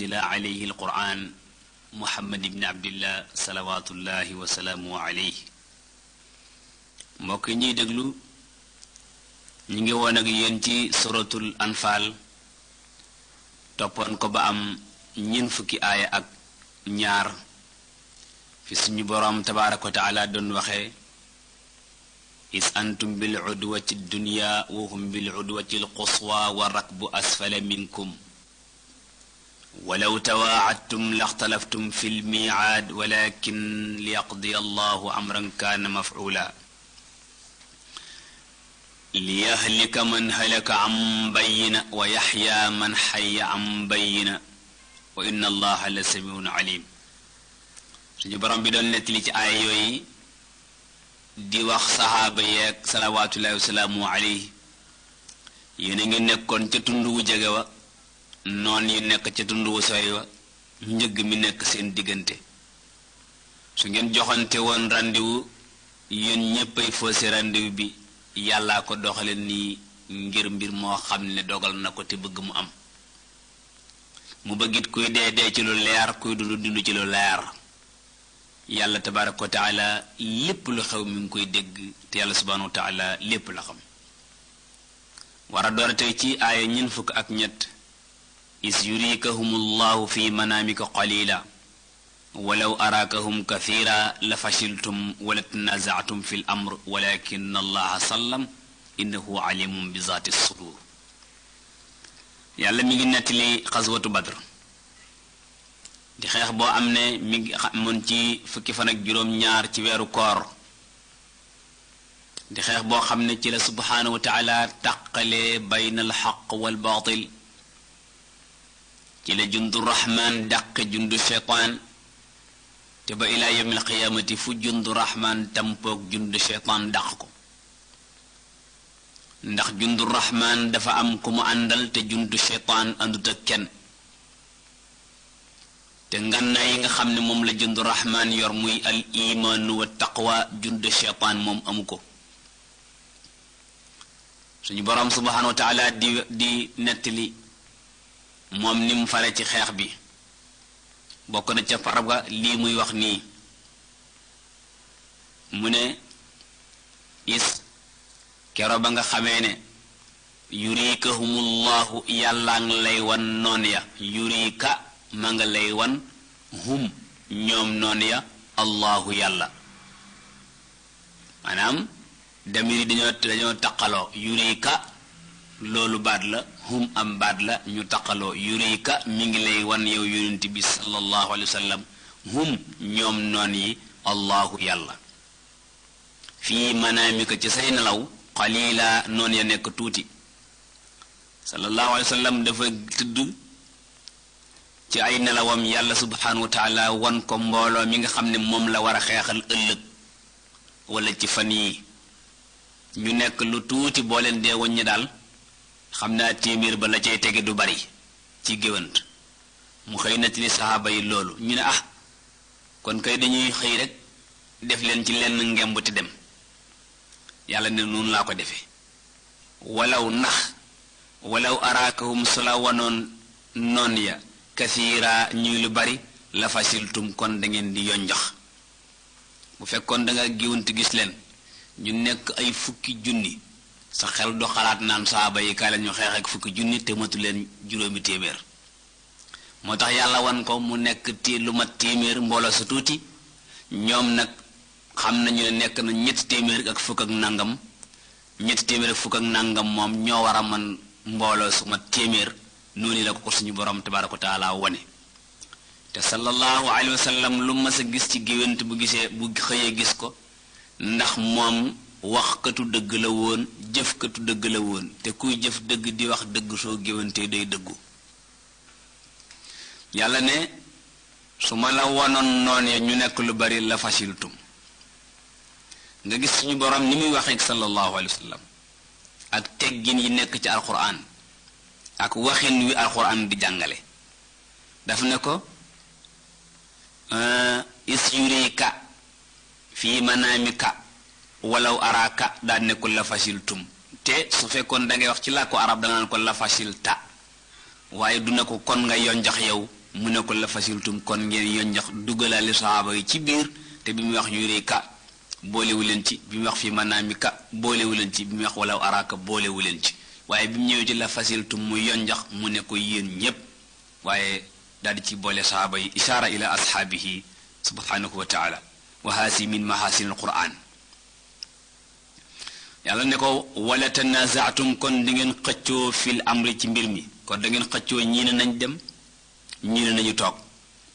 unzila alayhi alquran muhammad ibn abdillah salawatullahi wa salaamu alayhi. mbokk ñuy déglu ñi ngi woon ak yéen ci suratul anfal toppoon ko ba am ñeen fukki aaya ak ñaar fi suñu boroom tabaaraka wa taala doon waxee is antum bil udwati dunya wa hum bil udwati al quswa wa rakbu asfala minkum walaw tawaacadtum laxtalaftum fi lmiicaad walakin liyaqdiya allahu amran kaana mafcuula liyahlika man halaka an bayyina wa yaxya man xaya an bayyina wa inna allaha la samiun alim. suñu borom bi doon nettali ci aaya yooyu di wax saxaaba yeeg salawaatullahi wasalaamu alayhi yéen a ngi nekkoon ca tund wu jege wa noon yi nekk ca tund wu sooy wa njëgg mi nekk seen diggante su ngeen joxante woon rendez-vous yéen ñéppay faussé rendez-vous bi yàllaa ko doxale nii ngir mbir moo xam ne dogal na ko te bëgg mu am mu bëggit kuy dee ci lu leer kuy dund ci lu leer. yàlla tabaaraka wa taala lépp lu xew mi ngi koy dégg te yàlla subhaanahu wa taala lépp la xam. war a door tey ci aaya ñeent fukk ak ñett is yurikahumullahu fi manaamika qalila walaw araakahum kathira la fashiltum wala tanaza'tum fi l amr walakin allaha sallam innahu alimun bi zaati sudur. yàlla mi ngi nettali xaswatu badr di xeex boo am ne mi ngi amoon ci fukki fan ak juróom-ñaar ci weeru koor di xeex boo xam ne ci la subhaanahu wa taala taqalee bayna al xaq wal baatil ci la jundu rahmaan dàqe jundu sheytaan te ba ilaa yawmi alqiyaamati fu jundu rahmaan tampoog jundu sheytaan dàq ko ndax jundu rahmaan dafa am ku mu àndal te jundu sheytaan àndut ak kenn te ngànnaay yi nga xam ne moom la jundu rahmaan yor muy al imaanu wa taqwa jundu sheytaan moom amu ko. suñu boroom subhaanahu wa taala di nettali moom ni mu fare ci xeex bi bokk na ca farab ga lii muy wax nii mu ne is kero ba nga xamee ne yurikahumullahu yàllaa nga lay wan noon ya yurika ma nga lay wan hum ñoom noon ya allahu yàlla maanaam damir yi dañoo taqaloo yurika loolu baat la hum am baat la ñu taqaloo yurika mi ngi lay wan yow yonent bi sallallahu alayhi wa sallam hum ñoom noon yi allahu yàlla fii manaamika ci say nelaw qalila noon ya nekk tuuti sallallahu alayhi wa sallam dafa tëdd ci ay nelawam yàlla subhanahu wa taala wan ko mbooloo mi nga xam ne moom la war a xeexal ëllëg wala ci fan yi ñu nekk lu tuuti boo leen dee woññi daal xam naa téeméer ba la cay tege du bari ci géwant mu xëy na ci saxaaba yi loolu ñu ne kon kay dañuy xëy rek def leen ci lenn ngemb ti dem yàlla ne noonu laa ko defee walaw araakahum sula wanoon noon ya kasiira ñuy lu bari la fasiltum kon da ngeen di yonjox bu fekkoon da nga géwant gis leen ñu nekk ay fukki junni sa xel do xalaat naan saaba yi kaay la ñu xeex ak fukki junni te matu leen juróomi téeméer moo tax yàlla wan ko mu nekk lu mat téeméer mbooloo sa tuuti ñoom nag xam nañu ne nekk na ñetti téeméer ak fukk ak nangam ñetti téeméer ak fukk ak nangam moom ñoo war a man mbooloo su mat téeméer noonu la ko suñu borom tabaaraka wa taala wane te sallallahu alayhi wa sallam lu mas a gis ci géwént bu xëyee gis ko ndax moom waxkatu dëgg la woon jëfkatu dëgg la woon te kuy jëf dëgg di wax dëgg soo géwantee day dëggu yàlla ne su ma la wonoon noon ya ñu nekk lu bari la fasiltum nga gis suñu borom ni muy waxee sallallahu alayhi wa sallam ak teggin yi nekk ci alquran ak waxin wi alquran di jàngale daf ne ko is yurika fii manaamika walaw araaka daan ne ko la fasiltum te su fekkoon da ngay wax ci làkku arab danaan ko la fasilta waaye du ne ko kon nga yonjax yow mu ne ko la fasiltum kon ngeen yonjax dugalaale sahaaba yi ci biir te bi mu wax yuree ka boolewu leen ci bi mu wax fi manaami ka boolewu leen ci bi mu wax wala araaka boolewu leen ci waaye bi mu ñëwee ci la fasiltum mu yonjax mu ne ko yéen ñépp waaye daal di ci boole sahaaba yi ishaara ila ashaabihi subhanahu wa taala wa haasi min mahasin alquran yàlla ne ko wala tanazaatum kon di ngeen xëccoo fil amri ci mbir mi kon da ngeen xëccoo ñii ne nañ dem ñii ne nañu toog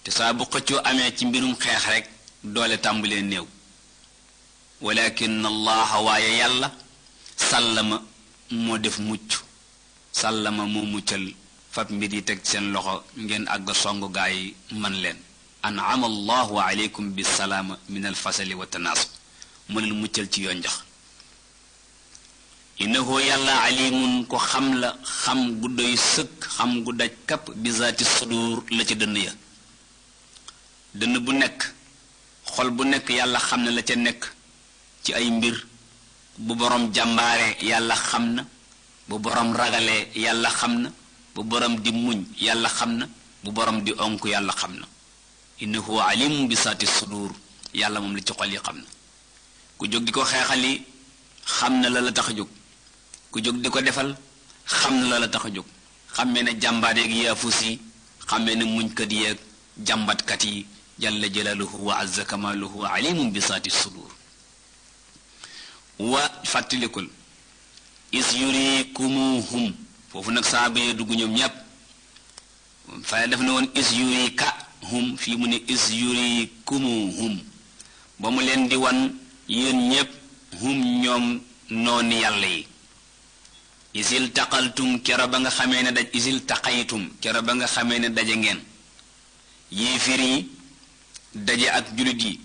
te saa bu xëccoo amee ci mbirum xeex rek doole tàmbalee néew walakin allaha waaye yàlla sàllama moo def mucc sàllama moo muccal fab mbir yi teg seen loxo ngeen àgg songu gaa yi man leen an'ama allahu aleykum bisalaama min alfasali wa tanaasub mu leen muccal ci yoon njax innahu yàlla alimun ko xam la xam gu doy sëkk xam gu daj kapp bi zaati sudur la ci dënn ya dënn bu nekk xol bu nekk yàlla xam na la ca nekk ci ay mbir bu borom jàmbaare yàlla xam na bu borom ragalee yàlla xam na bu borom di muñ yàlla xam na bu borom di onk yàlla xam na innahu alimun bi zaati sudur yàlla moom la ci xol yi xam na ku jóg di ko xeexali xam na la la tax a jóg ku jóg di ko defal xam na la la tax a jóg xammee ne jàmbaat yeeg yaafus yi xammee ne muñkat yeeg jàmbatkat yi jalla jalaaluhu wa azza kamaaluhu alimun bi saati sudur wa fàttalikul is yurikumuhum foofu nag saaba yee dugg ñoom ñépp fay def na woon is yurikahum fii mu ne is yurikumuhum ba mu leen di wan yéen ñépp hum ñoom noonu yàlla yi isil taqaltum kero ba nga xamee ne daj isil taqaytum kero ba nga xamee ne daje ngeen yéefir yi daje ak julit yi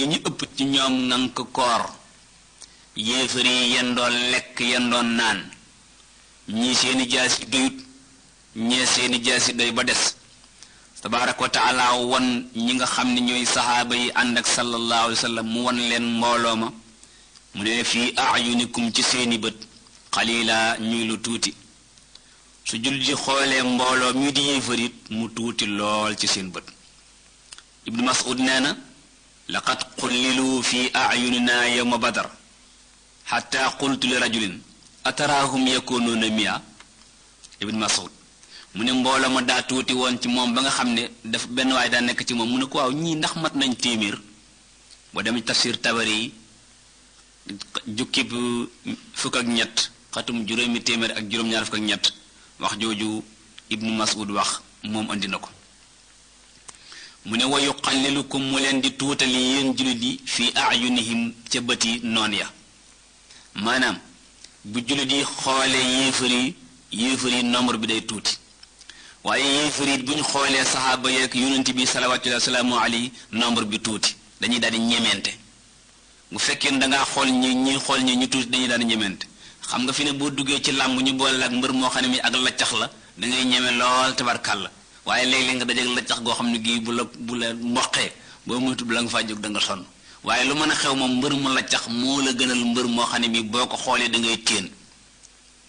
ñu ëpp ci ñoom ngank koor yéefir yi yendoon lekk yendoon naan ñii seeni jaasi doyut ñee seeni jaasi doy ba des tabaaraka wa taala won ñi nga xam ne ñooy saxaaba yi ànd ak sallallahu alayhi wa sallam mu won leen mbooloo ma mu ne fii ayunikum ci seeni bët xalila ñuy lu tuuti su jullit yi xoolee mbooloo mi di yéefarit mu tuuti lool ci seen bët ibnu mas'ud nee na laqad qullilu fi ayunina yawma badar xatta qultu li rajulin ataraahum yakunuuna mia ibnu mas'ud mu ne mbooloo ma daa tuuti woon ci moom ba nga xam ne daf benn waay daa nekk ci moom mu ne ko waaw ñii ndax mat nañ téeméer boo dem ci tafsir tabari yi jukkib fukk ak ñett xatum juróomi téeméer ak juróom-ñaar fukk ak ñett wax jooju ibnu mas'ud wax moom andi na ko mu ne wa yuqallilukum mu leen di tuutali yéen jullit yi fi ayunihim ca bëti noon ya maanaam bu jullit yi xoolee yéefar yi nombre bi day tuuti waaye yéefar yi bu ñu xoolee saxaaba yeeg yonent bi salawaatullaahi wa salaamu alayhi nombre bi tuuti dañuy daal di ñemente bu fekkee dangaa xool ñi xool ñi ñu tuuti dañuy daal di ñemente xam nga fi ne boo duggee ci làmb ñu boole ak mbër moo xam ne mi ak laccax la da ngay ñeme lool tabarkàlla waaye léeg-léeg nga dajeeg laccax goo xam ne gii bu la mboqee boo moytu bu la nga faa jóg da nga sonn waaye lu mën a xew moom mbër mu laccax moo la gënal mbër moo xam ne mi boo ko xoolee da ngay téen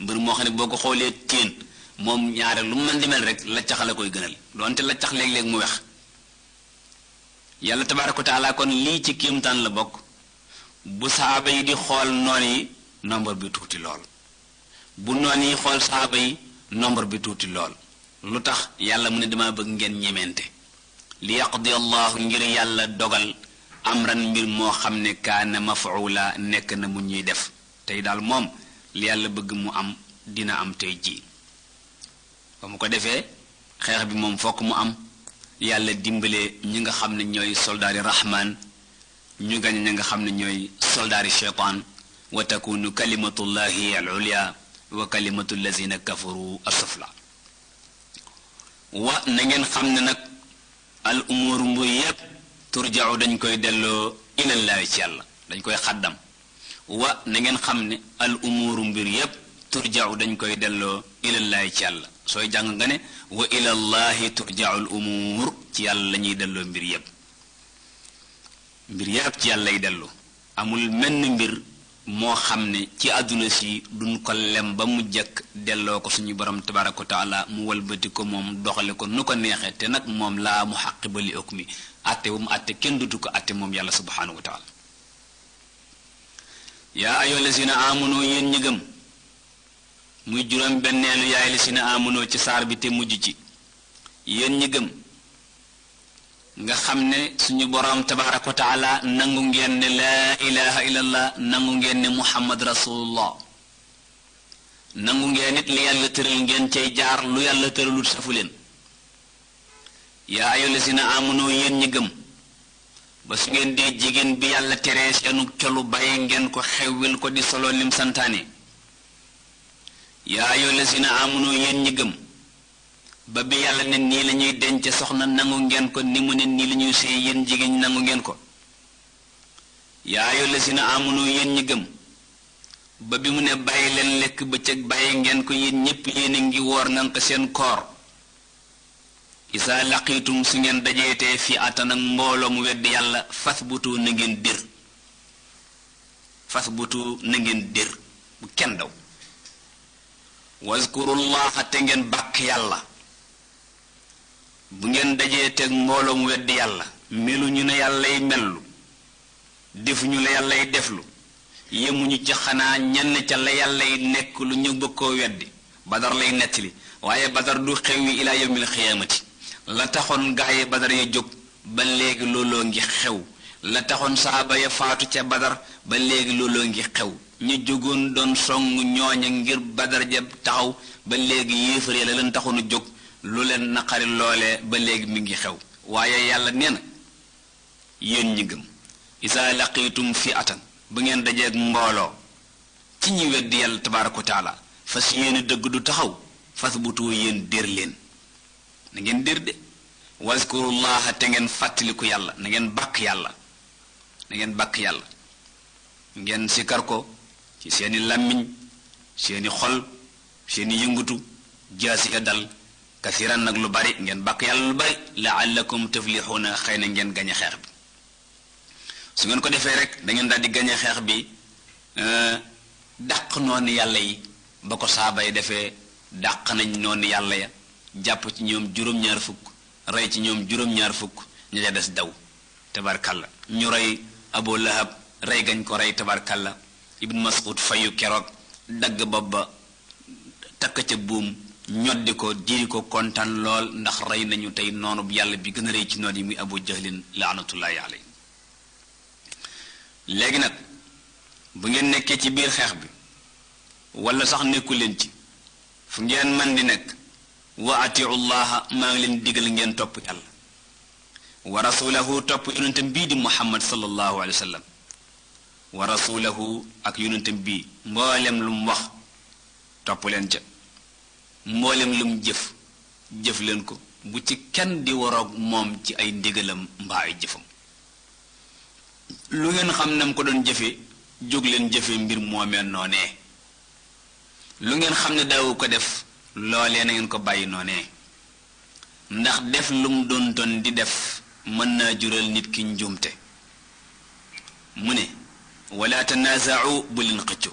mbër moo xam ne boo ko xoolee téen moom ñaare lu mën di mel rek laccax la koy gënal doonte laccax léeg-léeg mu wex yàlla tabaaraka wa taala kon lii ci kéemtaan la bokk bu saaba yi di xool noon yi nombre bi tuuti lool bu noon yi xool saaba yi nombre bi tuuti lool lu tax yàlla mu ne dama bëgg ngeen ñemente li yaqdi allahu ngir yàlla dogal amran mbir moo xam ne kaana mafuula nekk na mu ñuy def tey daal moom li yàlla bëgg mu am dina am tey ji ba mu ko defee xeex bi moom fokk mu am yàlla dimbale ñi nga xam ne ñooy soldaari rahman ñu gañ ñi nga xam ne ñooy soldaari shaytaan wa takunu kalimatullahi al ulya wa kalimatu allazina kafaru as-sufla wa na ngeen xam ne nag al umur mbir yépp turja'u dañ koy delloo ilallahi ci yàlla dañ koy xaddam wa na ngeen xam ne al umuru mbir yépp turja'u dañ koy delloo ilallahi ci yàlla sooy jàng nga ne wa ilallahi turja'u al umur ci yàlla la ñuy delloo mbir yépp ci yàlla lay dellu amul menn mbir moo xam ne ci àdduna si duñ ko lem ba mu jëkk delloo ko suñu borom tabaraka wa taala mu walbati ko moom doxale ko nu ko neexee te nag moom laa muhaqqiba li hukmi atte bu mu atte kenn dutu ko atte moom yàlla subhanahu wa taala yaa ayyuha lazina amanu yéen ñi gëm muy juróom benneelu yaay lazina amanu ci saar bi te mujj ci yéen ñi gëm nga xam ne suñu borom tabaraka wa taala nangu ngeen ne laa ilaha illallah nangu ngeen ne muhammad rasulullah nangu ngeen it li yàlla tëral ngeen cay jaar lu yàlla tëralul safu leen yaa ayyuha lazina amanu yéen ñi gëm ba su ngeen dee jigéen bi yàlla teree seenu colu bàyyi ngeen ko xewwil ko di solo lim santaane yaa ayyuha lazina amanu yéen ñi gëm ba bi yàlla ne nii la ñuy denc soxna nangu ngeen ko ni mu ne nii la ñuy sëy yéen jigéen ñi nangu ngeen ko yaa ayyuha lazina amanu yéen ñi gëm ba bi mu ne bàyyi leen lekk bëccëg bàyyi ngeen ko yéen ñépp yéen a ngi woor ngan ko seen koor isa laqiitum su ngeen dajeetee fi atan ak mbooloo mu weddi yàlla fasbutu na ngeen dir fasbutu na ngeen dir bu kenn daw wazkurullaha te ngeen bàkk yàlla bu ngeen dajeeteeg mbooloo mu weddi yàlla melu ñu ne yàllay mellu defuñu la yàllay deflu yemuñu ci xanaa ñenn ca la yàllay nekk lu ñu bëgg koo weddi badar lay nettali waaye badar du xewi ila yawmil xiyaamati la taxoon gaaye badar ya jóg ba léegi looloo ngi xew la taxoon saaba ya faatu ca badar ba léegi looloo ngi xew ñu jógoon doon song ñooña ngir badar ja taxaw ba léegi yéefar ya la leen taxoon a jóg lu leen naqari loole ba léegi mi ngi xew waaye yàlla nee na yéen ñi gëm isa laqiitum fi atan bu ngeen dajeeg mbooloo ci ñi weddi yàlla tabaaraka wa taala fas yéene dëgg du taxaw fas butu yéen dér leen na ngeen dér de wazkurullaha te ngeen fàttaliku yàlla na ngeen bàkk yàlla na ngeen bàkk yàlla ngeen sikar ko ci seeni làmmiñ seeni xol seeni yëngutu jaasi ya dal kasiran nag lu bari ngeen bàkk yàlla lu bari la'allakum tuflihuna xëy na ngeen gañe xeex bi su ngeen ko defee rek da ngeen daal di gañe xeex bi dàq noonu yàlla yi ba ko saaba yi defee dàq nañ noonu yàlla ya jàpp ci ñoom juróom-ñaar fukk rey ci ñoom juróom-ñaar fukk ña ca des daw tabarkalla ñu rey Abu Lahab rey gañ ko rey tabarkalla Ibn Mas'ud fayu keroog dagg bopp ba takk ca buum ñoddi ko diri ko kontaan lool ndax rey nañu tey noonu yàlla bi gën a rëy ci noon yi muy Abu Jahlin laanatullaahi alayhi léegi nag bu ngeen nekkee ci biir xeex bi wala sax nekku leen ci fu ngeen man di nekk wa atiu llaha maa ngi leen digal ngeen topp yàlla wa rasulahu topp yonentam bii di muhammad sallallahu alayhi wa sallam wa rasulahu ak yonentam bii mboolem lu mu wax topp leen ca mboolem lu mu jëf leen ko bu ci kenn di waroog moom ci ay ndigalam mbaa ay jëfam lu ngeen xam nam ko doon jëfe jóg leen jëfe mbir moomee noonee lu ngeen xam ne daawu ko def loolee na ngeen ko bàyyi noonee ndax def lu mu doon di def mën naa jural nit ki njuumte mu ne wala tanaaza'u bu leen xëccoo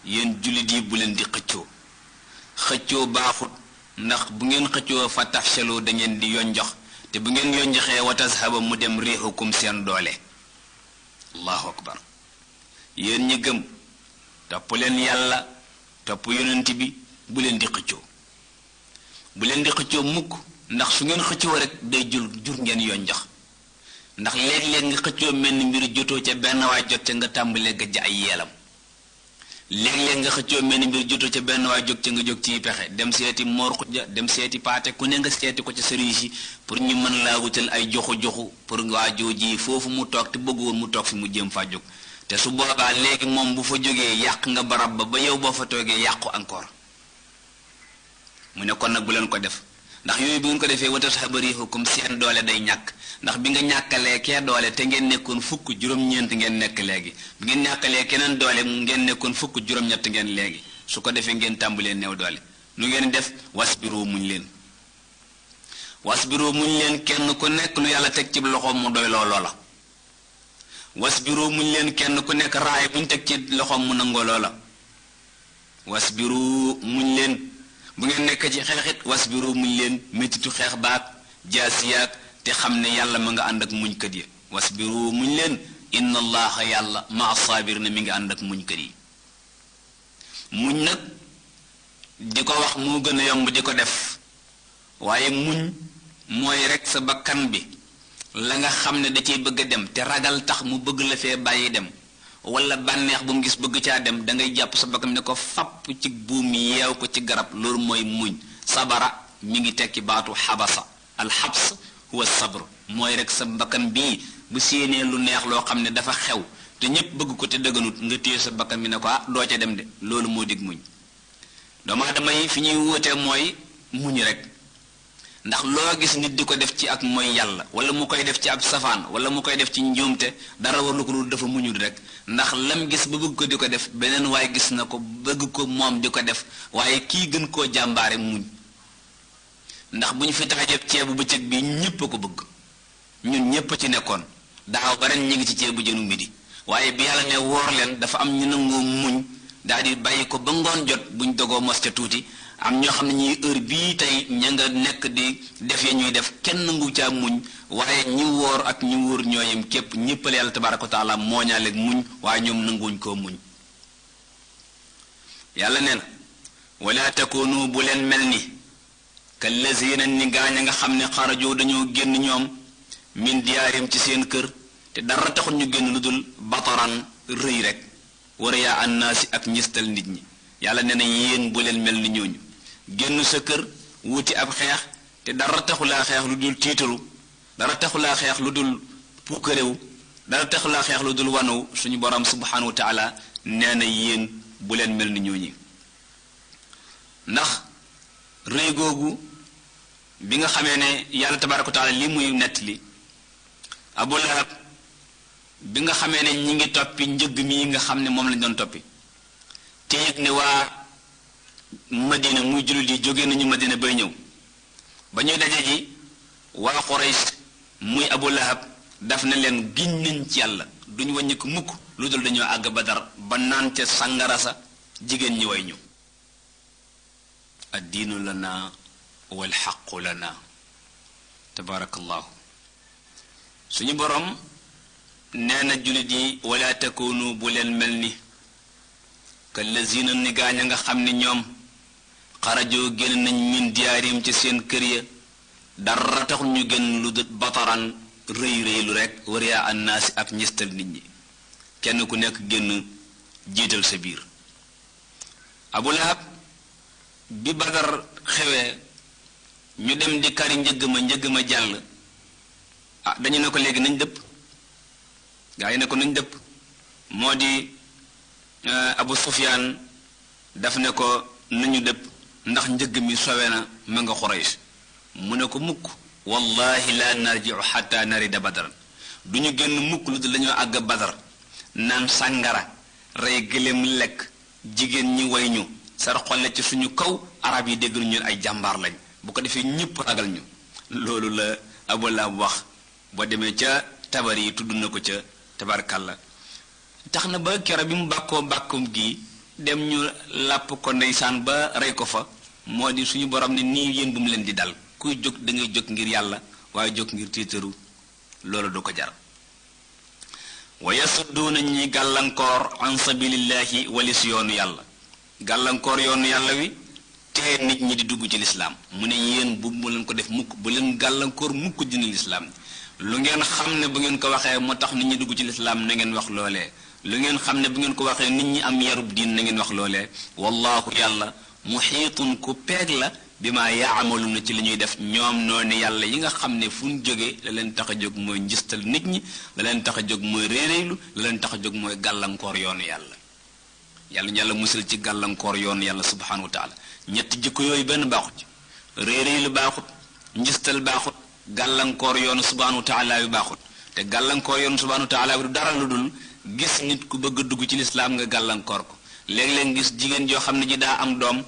yéen jullit yi bu leen di xëccoo baaxut ndax bu ngeen xëccoo fa tafshalu da ngeen di yonjox te bu ngeen yonjoxee wa tazhaba mu dem riixukum seen doole allahu akbar yéen ñi gëm topp leen yàlla topp yonent bi bu leen di xëccoo mukk ndax su ngeen xëccoo rek day jur ngeen yonjox ndax léeg-léeg nga xëccoo mel ni mbir jotoo ca benn waay jot ca nga tàmbalee gajj ay yeelam léeg-léeg nga xëccoo mel ni mbir jotoo ca benn waay jóg ca nga jóg ciy pexe dem seeti moor xujja dem seeti paate ku ne nga seeti ko ca sëriñ si pour ñu mën laa wutal ay joxu pour waa jooji foofu mu toog te bëggoon mu toog fi mu jëm faa jóg te su boobaa léegi moom bu fa jógee yàq nga barab ba yow boo fa toogee yàqu encore mu ne kon nag bu leen ko def ndax yooyu bu ngeen ko defee watat xabarihukum seen doole day ñàkk ndax bi nga ñàkkalee kee doole te ngeen nekkoon fukk juróom-ñeent ngeen nekk léegi bi ngeen ñàkkalee keneen doole ngeen nekkoon fukk juróom-ñett ngeen léegi su ko defee ngeen tàmbalee néew doole nu ngeen def wasbiru muñ leen kenn ku nekk lu yàlla teg ci loxoom mu doy loola wasbiru muñ leen kenn ku nekk raay buñ teg ci loxoom mu nangoo loola wasbiru muñ leen bu ngeen nekk ci xeexit wasbiru muñ leen méttitu xeex baak jaasiyaak te xam ne yàlla ma nga ànd ak muñkat yi wasbiru muñ leen inna allaha yàlla maa saabir na mi ngi ànd ak muñkat yi muñ nag di ko wax moo gën a yomb di ko def waaye muñ mooy rek sa bakkan bi la nga xam ne da ciy bëgg a dem te ragal tax mu bëgg la fee bàyyi dem wala bànneex bu mu gis bëgg caa dem da ngay jàpp sa bakkan ne ko fapp ci buum yeew ko ci garab loolu mooy muñ sabara mi ngi tekki baatu xabasa alxabs huwa sabr mooy rek sa bakkan bii bu séenee lu neex loo xam ne dafa xew te ñépp bëgg ko te dëgganut nga téye sa bakkan bi ne ko doo ca dem de loolu moo dig muñ doomu aadama yi fi ñuy wóotee mooy muñ rek ndax loo gis nit di ko def ci ak mooy yàlla wala mu koy def ci ab safaan wala mu koy def ci njuumte dara war lu ko dul dafa muñul rek ndax lam gis ba bëgg ko di ko def beneen waaye gis na ko bëgg ko moom di ko def waaye kii gën koo jàmbaare muñ ndax bu ñu fi taxajee ceebu bëccëg bi ñépp a ko bëgg ñun ñépp a ci nekkoon daaw ba ren ñu ngi ci ceebu jënu midi waaye bi yàlla ne woor leen dafa am ñu nangoo muñ daal di bàyyi ko ba ngoon jot buñ dogoo mos ca tuuti am ñoo xam ne ñi heure bii tey ña nga nekk di def ya ñuy def kenn nangu caa muñ waaye ñi woor ak ñi wóor ñooyam képp ñéppale yàlla tabaaraka wa taala moo ñaaleeg muñ waaye ñoom nanguwuñ koo muñ yàlla nee na wala takunu bu leen mel ni kallazina ni gaañ a nga xam ne xarajoo dañoo génn ñoom min diyaarim ci seen kër te dara taxul ñu génn lu dul bataran rëy rek war yaa annaasi ak njistal nit ñi yàlla nee na yéen bu leen mel ni ñooñu génn sa kër wuti ab xeex te dara taxulaa xeex lu dul tiitaru dara taxulaa xeex lu dul puukaréew dara taxulaa xeex lu dul wanaw suñu borom subhanahu wa taala nee na yéen bu leen mel ni ñooñi ndax rëy googu bi nga xamee ne yàlla tabaaraka wa taala li muy nettali Abu Lahab bi nga xamee ne ñi ngi toppi njëgg mi nga xam ne moom lañ doon toppi te yëg ne waa Madina muy jullit yi jóge nañu Madina bay ñëw ba ñuy daje ji waa Quraysh muy Abu Lahab daf na leen giñ nañ ci yàlla duñ wàññi ko mukk lu dul dañoo àgg Badar ba naan ca sàngara sa jigéen ñi way ñu addiinu lana wal xaqu lana tabarakallahu suñu borom nee na jullit yi wala takunu bu leen mel ni kallazina ni gaañ a nga xam ne ñoom xarajoo génn nañ min diyaarim ci seen kër ya dara taxul ñu génn lu dul bataran rëy rëylu rek wariyaa annaasi ak njistal nit ñi kenn ku nekk génn jiital sa biir Abu Lahab bi Badar xewee ñu dem di kari njëgg ma jàll dañu ne ko léegi nañ dëpp gaa yi ne ko nañ dëpp moo di Abu Sufyaan daf ne ko nañu dëpp ndax njëgg mi sowe na ma nga Quraysh mu ne ko mukk wallahi la narji'u hatta narida Badran du ñu génn mukk lu dul dañoo àgg Badar naan sàngara rey gëléem lekk jigéen ñi way ñu sar xolle ci suñu kaw arab yi dégg ñu ay jàmbaar lañ bu ko defee ñëpp ragal ñu loolu la Abu Lahab wax boo demee ca tabar yi tudd na ko ca tabarkàlla tax na ba kero bi mu bàkkoo bàkkum gi dem ñu làpp ko ndeysaan ba rey ko fa moo di suñu borom ne nii yéen bu mu leen di dal kuy jóg da ngay jóg ngir yàlla waaye jóg ngir tiitaru loolu du ko jar wa yasudduuna ñi gàllankoor an sabilillahi walis yoonu yàlla gàllankoor yoonu yàlla wi te nit ñi di dugg ci lislaam mu ne yéen bu mu leen ko def mukk bu leen gàllankoor mukk dina lislaam lu ngeen xam ne bu ngeen ko waxee moo tax nit ñi dugg ci lislaam na ngeen wax loolee lu ngeen xam ne bu ngeen ko waxee nit ñi am yarub diin na ngeen wax loolee wallahu yàlla muhiitun ku peeg la bi maa yaamaluuna ci li ñuy def ñoom noonu yàlla yi nga xam ne fu ñu jógee la leen tax a jóg mooy njistal nit ñi la leen tax a jóg mooy réeréylu la leen tax a jóg mooy gàllankoor yoonu yàlla yàlla musal ci gàllankoor yoonu yàlla subhanahu wa taala ñetti jikko yooyu benn baaxut ci réeréylu baaxut njistal baaxut gàllankoor yoonu subhanahu wa taala yu baaxut te gàllankoor yoonu subhanahu wa taala bi du dara lu dul gis nit ku bëgg a dugg ci lislaam nga gàllankoor ko léeg-léeg gis jigéen joo xam ne ji daa am doom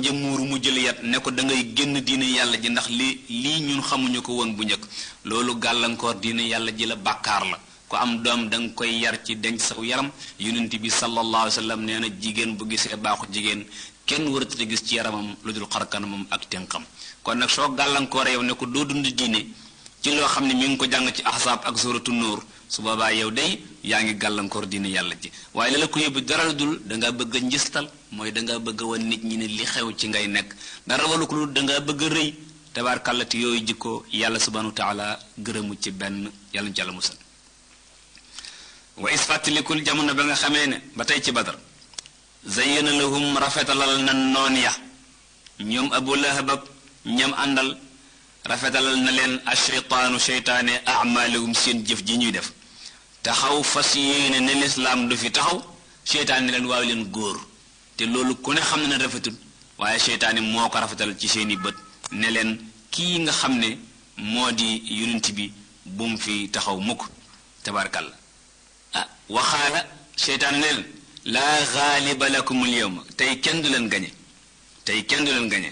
ja muuru mu jël yat ne ko da ngay génn diine yàlla ji ndax lii ñun xamuñu ko woon bu njëkk loolu gàllankoor diine yàlla ji la bàkkaar la ku am doom da nga koy yar ci denc saw yaram yonent bi sallallahu alayhi wa sallam nee na jigéen bu gisee baaxu jigéen kenn waratu gis ci yaramam lu dul xarkanamam ak tënkam kon nag soo gàllankoore yow ne ko doo dund diine ci loo xam ne mi ngi ko jàng ci ahzab ak suratu nuur su boobaa yow day yaa ngi gàllankoor diine yàlla ji waaye la la ko yóbbu dara dul da ngaa bëgg a njistal mooy da ngaa bëgg a wan nit ñi ne li xew ci ngay nekk dara walu ko lu da ngaa bëgg a rëy tabaarkàllati yooyu jikko yàlla subhanahu wa taala gërëmu ci benn yàlla ñu ci yàlla musal wa isfatilikul jamono ba nga xamee ne ba tey ci badar zayyana lahum rafetalal na noon ya ñoom abu lahab ak ñam àndal rafetalal na leen asheytaanu seytaane amalahum seen jëf ji ñuy def taxaw fas yéene ne lislaam du fi taxaw seytaane leen waaw leen góor te loolu ku ne xam ne rafetul waaye seytaane moo ko rafetal ci seeni bët ne leen kii nga xam ne moo di yonent bi bu mu fi taxaw mukk tabaarkalla waxaala seytaane ne leen laa gaaliba lakumul yawma tey kenn du leen gañe tey kenn du leen gañe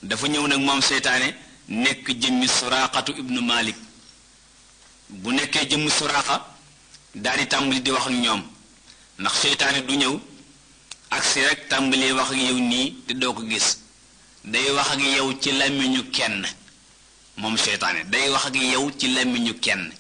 dafa ñëw nag moom seytaane nekk jëmmi suraqatu ibnu malik bu nekkee jëmmi suraqa daal di tàmbali di wax ak ñoom ndax seytaane du ñëw agsi rek tàmbalee wax ak yow nii te doo ko gis day wax ak yow ci làmmiñu kenn moom seytaane day wax ak yow ci làmmiñu kenn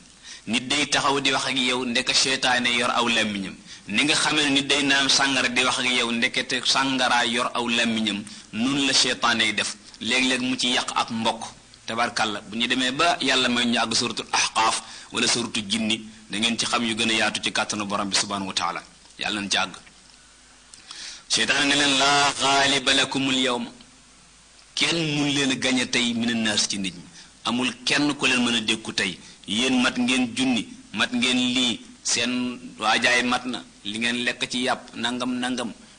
nit day taxaw di wax ak yow ndeke seytaane yor aw làmmiñam ni nga xamee ne nit day naan sàngara di wax ak yow ndekete sàngaraa yor aw làmmiñam nun la seytaane yi def léeg-léeg mu ci yàq ak mbokk tabarkàlla bu ñu demee ba yàlla may ñu àgg suratul ahqaaf wala suratu jinni da ngeen ci xam yu gën a yaatu ci kàttanu borom bi subhanahu wa taala yàlla nañ ci àgg seytaane ne leen laa gaaliba lakumul yawma kenn mun leen a gañe tey mina naas ci nit ñi amul kenn ku leen mën a dékku tey yéen mat ngeen junni mat ngeen lii seen waajaay mat na li ngeen lekk ci yàpp nangam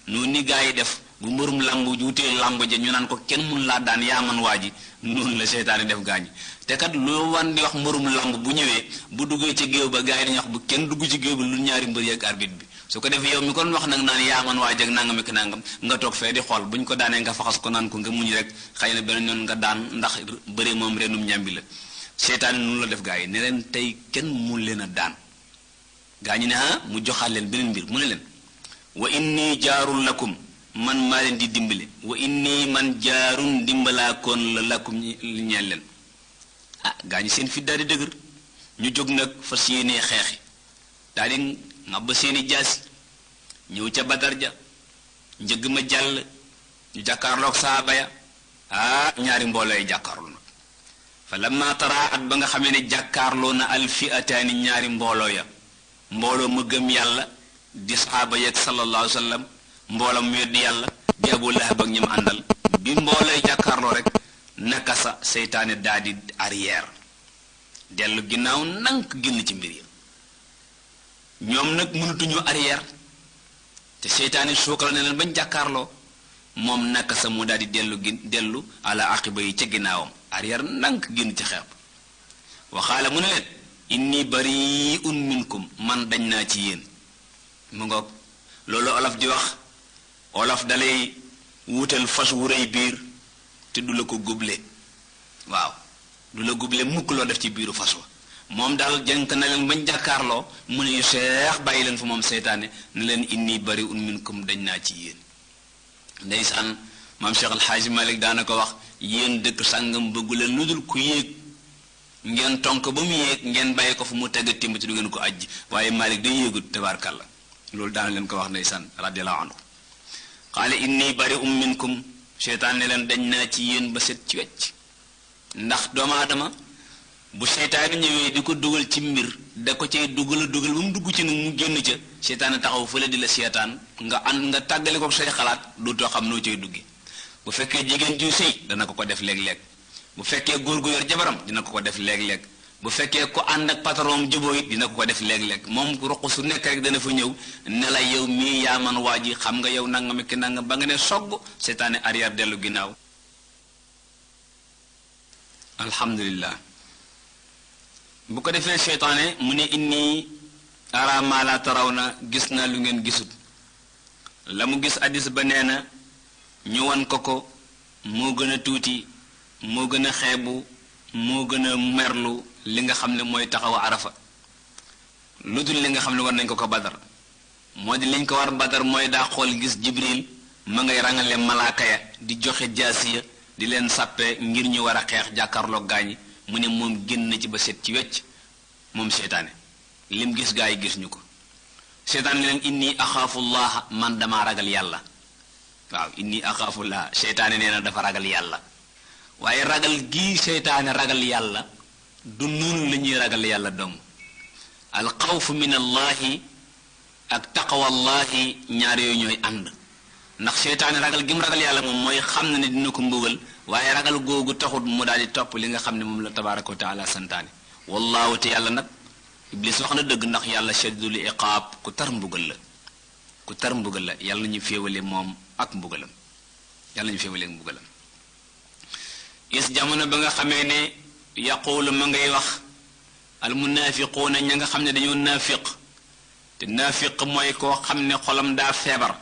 noonu ni gaa yi def bu mbërum lamb wutee lamb ja ñu naan ko kenn mun laa daan yaa man waa ji noonu la seytaane def gaañi te kat loo wan di wax mbërum lamb bu ñëwee bu duggee ci géew ba gaa yi dañuy wax bu kenn dugg ci géew ba lu ñaari mbër yeeg arbitre bi su ko defee yow mi kon wax nag naan yaa man waa ji ak nangam ak nangam nga toog fee di xool bu ñu ko daanee nga faxas ko naan ko nga muñ rek xëy na beneen yoon nga daan ndax bëre moom renum ñambi la seytaane noonu la def gaa yi ne leen tey kenn mun leen a daan gaa ñi ne mu joxaat leen beneen mbir mu ne leen wa inni jaarul lakum man maa leen di dimbale wa inni man jaarun dimbalaakoon la lakum ñeel leen gaa ñi seen fit daal di dëgër ñu jóg nag fas yéenee xeexi daal di ngàbb seeni jaasi ñëw ca badar ja njëgg ma jàll ñu jàkkaarloog saaba ya ñaari mbooloo yi jàkkaarloo nag fa lamma taraat ba nga xamee ne jàkkaarloo na alfiataani ñaari mbooloo ya mbooloo mu gëm yàlla di saaba yeeg sallallahu alayhi wa sallam mbooloo mu weddi yàlla di Abu Lahab ak ñim àndal bi mboolooy jàkkaarloo rek naka sa seytaane daal di arrière dellu ginnaaw nank génn ci mbir yi ñoom nag mënatuñu arrière te seytaane suukal ne leen bañ jàkkaarloo moom naka sa mu daal di dellu ala aqiba yi ca ginnaawam arrière nank génn ci xeex waxaala mu ne leen inni bari'un minkum man dañ naa ci yéen mu ngoog loolu olof di wax olof dalay wutal fas wu rëy biir te du la ko góble waaw du la góble mukk loo def ci biiru fas wa moom daal jënk na leen bañ jàkkaarloo mu ne seex bàyyi leen fa moom seytaane ne leen inni bari'un minkum dañ naa ci yéen ndeysaan maam Cheikh Alxaaji Malik daana ko wax yéen dëkk sàngam bëggu leen lu dul ku yéeg ngeen tonk ba mu yéeg ngeen bàyyi ko fu mu teg timb ci du ngeen ko ajji waaye Malik day yéegut tabaarkàlla loolu daana leen ko wax ndeysaan radiyallahu anhu qaala inni bari'un minkum seytaan ne leen dañ naa ci yéen ba set ci wecc ndax doomu aadama bu seytaane ñëwee di ko dugal ci mbir da ko cay dugal ba mu dugg ci nag mu génn ca seytaane taxaw fële di la seetaan nga tàggale ko say xalaat dootoo xam noo cay dugge bu fekkee jigéen ju sëy dana ko def léeg-léeg bu fekkee góor gu yor jabaram dina ko def léeg-léeg bu fekkee ko ànd ak patron jubóo it dina ko def léeg-léeg moom roq su nekk rek dana fa ñëw ne la yow mii yaa man waa ji xam nga yow nangam ki nangam ba nga ne sogg seytaane arrière dellu ginnaaw alhamdulillah bu ko defee seytaane mu ne inni ara ma la taraw na gis naa lu ngeen gisut la mu gis addis ba nee na ñu wan ko moo gën a tuuti moo gën a xeebu moo gën a merlu li nga xam ne mooy taxaw arafa lu dul li nga xam ne war nañ ko badar moo di liñ ko war badar mooy daa xool gis jibril ma ngay rangale malaaka ya di joxe jaasiya di leen sàppe ngir ñu war a xeex jàkkaarloo gaañi mu ne moom génn ci ba set ci wecc moom seytaane lim gis gaa yi gis ñu ko seytaane leen inni axaafullaha man dama ragal yàlla waaw inni axaafullah seytaane nee na dafa ragal yàlla waaye ragal gii seytaane ragal yàlla du noonu la ñuy ragal yàlla dong al xawfu min allahi ak taqwallahi ñaar yooyu ñooy ànd ndax seytaane ragal gi mu ragal yàlla moom mooy xam na ne dina ko mbugal waaye ragal googu taxut mu daal di topp li nga xam ne moom la tabaraka wa taala santaane wallahu te yàlla nag iblis wax na dëgg ndax yàlla shadidul iqaab ku tar mbugal la yàlla ñu féewale moom ak mbugalam yàlla ñu féewale ak mbugalam is jamono ba nga xamee ne yaquulu ma ngay wax al munaafiquuna ña nga xam ne dañoo naafiq te naafiq mooy koo xam ne xolam daa feebar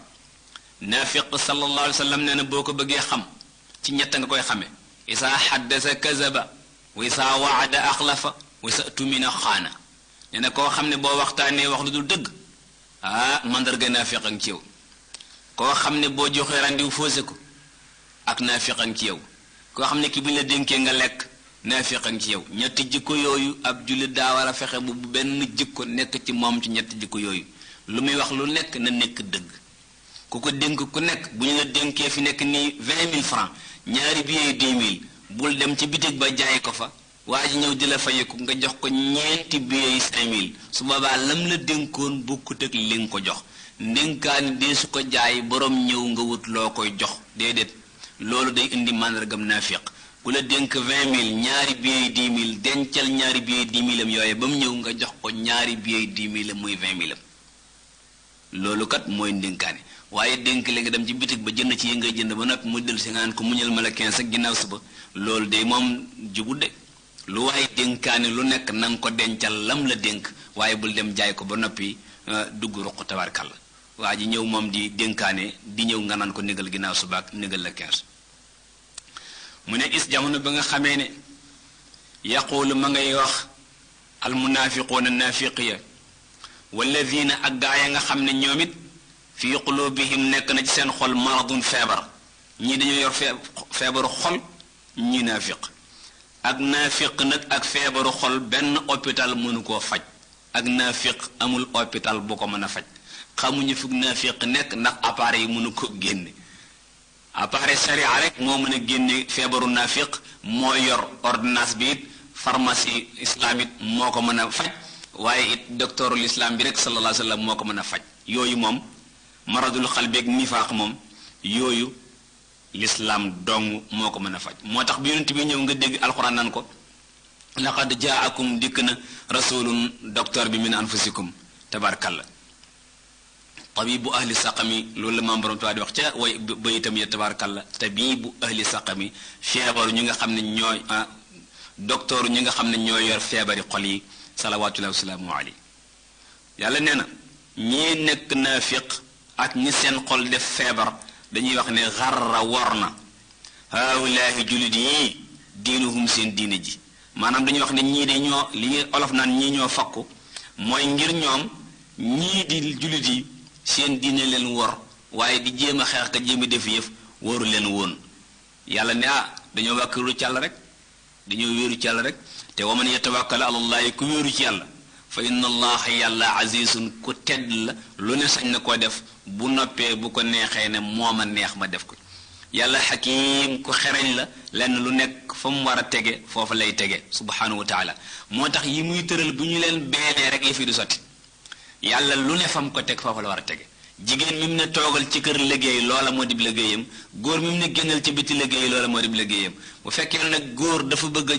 naafiq sallallahu alayhi wa sallam nee na boo ko bëggee xam ci ñett nga koy xame isaa xaddasa kazaba wa isaa waada axlafa wa isa tumina xaana nee na koo xam ne boo waxtaanee wax lu dul dëgg mandarga naafiq ak ci yow koo xam ne boo joxee randiw foose ko ak naafiq ak ci yow koo xam ne ki bu ñu la dénkee nga lekk naafiq ak ci yow ñetti jikko yooyu ab jullit daa war a fexe bu benn jikko nekk ci moom ci ñetti jikko yooyu lu muy wax lu nekk na nekk dëgg ku ko dénk ku nekk bu ñu la dénkee fi nekk nii 20 000 francs ñaari billets 10 000 bul dem ci bitig ba jaay ko fa waa ji ñëw di la fayeku nga jox ko ñeenti billets 5 000 su boobaa lam la dénkoon bokkut ak li nga ko jox ndénkaani dee su ko jaay borom ñëw nga wut loo koy jox déedéet loolu day indi màndargam naafiq ku la dénk 20 000 ñaari billets 10 000 dencal ñaari billets 10 000 am yooye ba mu ñëw nga jox ko ñaari billets 10 000 am muy 20 000 am loolu kat mooy ndénkaane waaye dénk la nga dem ci bitig ba jënd ci yi ngay jënd ba nag mu del si nga naan ko muñal ma la 15 ak ginnaaw suba loolu de moom jubut de lu waaye dénkaane lu nekk na nga ko dencal lam la dénk waaye bul dem jaay ko ba noppi dugg ruq tabarkal waa ji ñëw moom di dénkaane di ñëw nga naan ko négal ginnaaw suba ak négal la 15 mu ne is jamono ba nga xamee ne yaquulu ma ngay wax almunaafiquuna naafiqiya walladina ak gaa ya nga xam ne ñoom it fii qulubihim nekk na ci seen xol maradun feebar ñii dañoo yor feebaru xol ñii naafiq ak naafiq nag ak feebaru xol benn hôpital mënu koo faj ak naafiq amul hôpital bu ko mën a faj xamuñu fi naafiq nekk ndax appareil yi mënu ko génne appareil sharia rek moo mën a génne feebaru naafiq moo yor ordonnance bi it pharmacie islamique moo ko mën a faj waaye it docteurul islam bi rek sallallahu alayhi wa sallam moo ko mën a faj yooyu moom maradul xalbi ak nifaaq moom yooyu l'islam dong moo ko mën a faj moo tax bi yonent bi ñëw nga dégg alxuraan nan ko laqad jaakum dikk na rasulun docteur bi min anfusikum tabarkalla tabibu ahli saqami loolu la maam borom tuwaa di wax ca way bayitam ya tabarkalla tabibu ahli saqami feebaru ñi nga xam ne ñooy docteur ñi nga xam ne ñooy yor feebari xol yi salawaatullahi wasalaamu alayhi yàlla nee na ñii nekk naafiq ak ñi seen xol def feebar dañuy wax ne xarra wor na haawulaahi jullit yii diinuhum seen diine ji maanaam dañuy wax ne ñii de ñoo li ñuy olof naan ñii ñoo fakku mooy ngir ñoom ñii di jullit yi seen diine leen wor waaye di jéem a xeex ka jéem a def yëf waru leen woon yàlla ne dañoo wàkkilu ci yàlla rek dañoo wéeru ci yàlla rek te wa man yatawakkal ala llahi ku wéeru ci yàlla fa inna allaha yàlla azizun ku tedd la lu ne sañ na koo def bu noppee bu ko neexee ne mooma neex ma def ko yàlla xakim ku xereñ la lenn lu nekk fa mu war a tege foofu lay tege subhanahu wa taala moo tax yi muy tëral bu ñu leen beenee rek yëf yi du sotti yàlla lu ne fa mu ko teg foofu la war a tege jigéen mi mu ne toogal ci kër liggéey loola moo dib liggéeyam góor mi mu ne génnal ci biti liggéey loola moo dib liggéeyam bu fekkee ne nag góor dafa bëgg a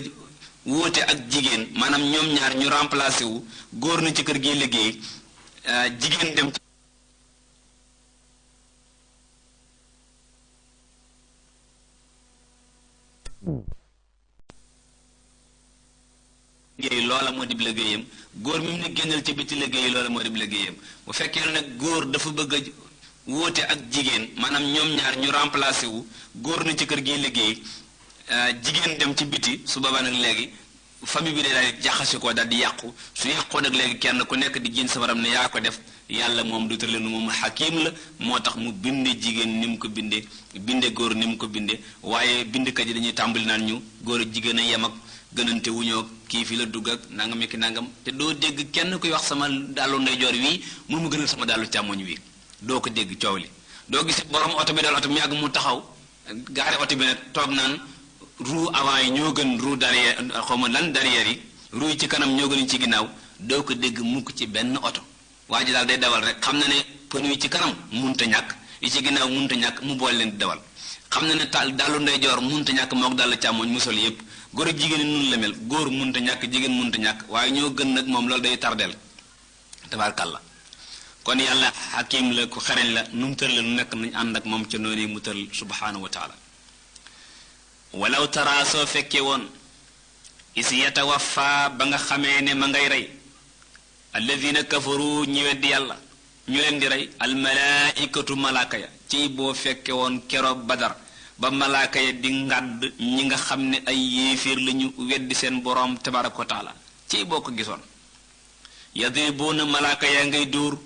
wóote ak jigéen maanaam ñoom ñaar ñu remplacé wu góor na ci kër gi liggéey jigéen dem ci liggéey loola moo dib liggéeyam góor mi mu ne génnal ci biti liggéey loola moo dib liggéeyam bu fekkee ne nag góor dafa bëgg a wóote ak jigéen maanaam ñoom ñaar ñu remplacé wu góor na ci kër gi liggéey jigéen dem ci biti su boobaa nag léegi famille bi day daal di jaxase ko daal di yàqu su yàqoo nag léegi kenn ku nekk di jiin sabaram ne yaa ko def yàlla moom du tëraleenu moom xakim la moo tax mu binde jigéen ni mu ko binde góor ni mu ko binde waaye bindkat yi dañuy tàmbali naan ñu góor ak jigéen a yem ak gënante wuñoo kii fi la dugg ak nangam ak nangam te doo dégg kenn kuy wax sama dàllu ndeyjoor wii moo ma gënal sama dàllu càmmoñ wi doo ko dégg coow li doo gis borom oto bi dal oto mi yàgg mu taxaw gaare oto bi nag toog naan roue avant yi ñoo gën roue derrière xawma lan derrière yi roue yi ci kanam ñoo gën ci ginnaaw doo ko dégg mukk ci benn oto waa ji daal day dawal rek xam na ne pneu yi ci kanam munta ñàkk yi ci ginnaaw munta ñàkk mu boole leen di dawal xam na ne dàllu ndeyjoor munta ñàkk mook dàllu càmmoñ mu sol yépp góor ak jigéen nun la mel góor munta ñàkk jigéen munta ñàkk waaye ñoo gën nag moom loolu day tardeel tabaarkàlla kon yàlla xakim la ku xereñ la nu mu tëral nu nekk nañ ànd ak moom ca noonu mu tëral subhanahu wa taala walaw tara soo fekkee woon is yatawaffa ba nga xamee ne ma ngay rey alladina kafaru ñi weddi yàlla ñu leen di rey almalaaikatu malaaka ya ciy boo fekke woon keroog badar ba malaaka ya di ngàdd ñi nga xam ne ay yéeféer lañu weddi seen boroom tabaraka wa taala ciy boo ko gisoon yadribuuna malaaka ya ngay dóor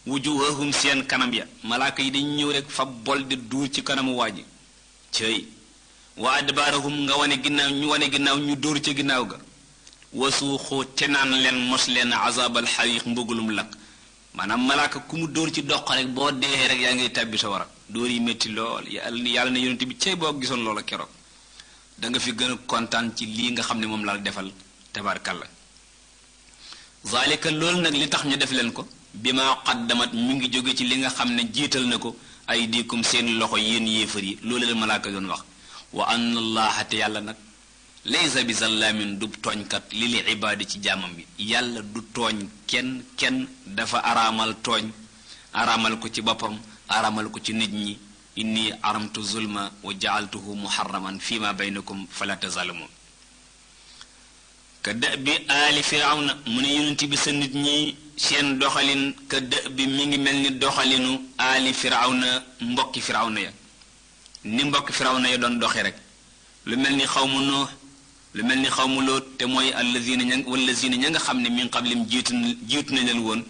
wujuhahum seen kanam ya malaaka yi dañu ñëw rek fa bol di duur ci kanamu waa ji cëy wa adbaarahum nga wane ginnaaw ñu dóor ca ginnaaw ga wasuuxu te naan leen mos leen azabal xariq mbugulum lakk maanaam malaaka ku mu dóor ci doq rek boo dee rek yaa ngay tàbbi sa wara dóor yi métti lool yàlla na yonent bi cey boo gisoon loola keroog da nga fi gën a kontaan ci lii nga xam ne moom la defal tabarkalla zalika loolu nag li tax ñu def leen ko bi ma qaddamat mi ngi jóge ci li nga xam ne jiital na ko ay diikum seen loxo yéen yéefar yi loolu la malaaka doon wax wa anna allaha te yàlla nag laysa bi zallaamin du tooñkat li li ibaadi ci jaamam bi yàlla du tooñ kenn dafa araamal tooñ araamal ko ci boppam araamal ko ci nit ñi inni aramtu zulma wa jaaltuhu muharraman fi ma baynakum fala tazalamun ka dë bi aali firawna mu ne yonent bi sa nit ñi seen doxalin ka dë bi mi ngi mel ni doxalinu aali firawna mbokki firawna ya ni mbokki firawna ya doon doxe rek lu mel ni xawmu Nuux lu mel ni xawmu Lóot te mooy allazina ña nga xam ne min qablim jiitu na leen woon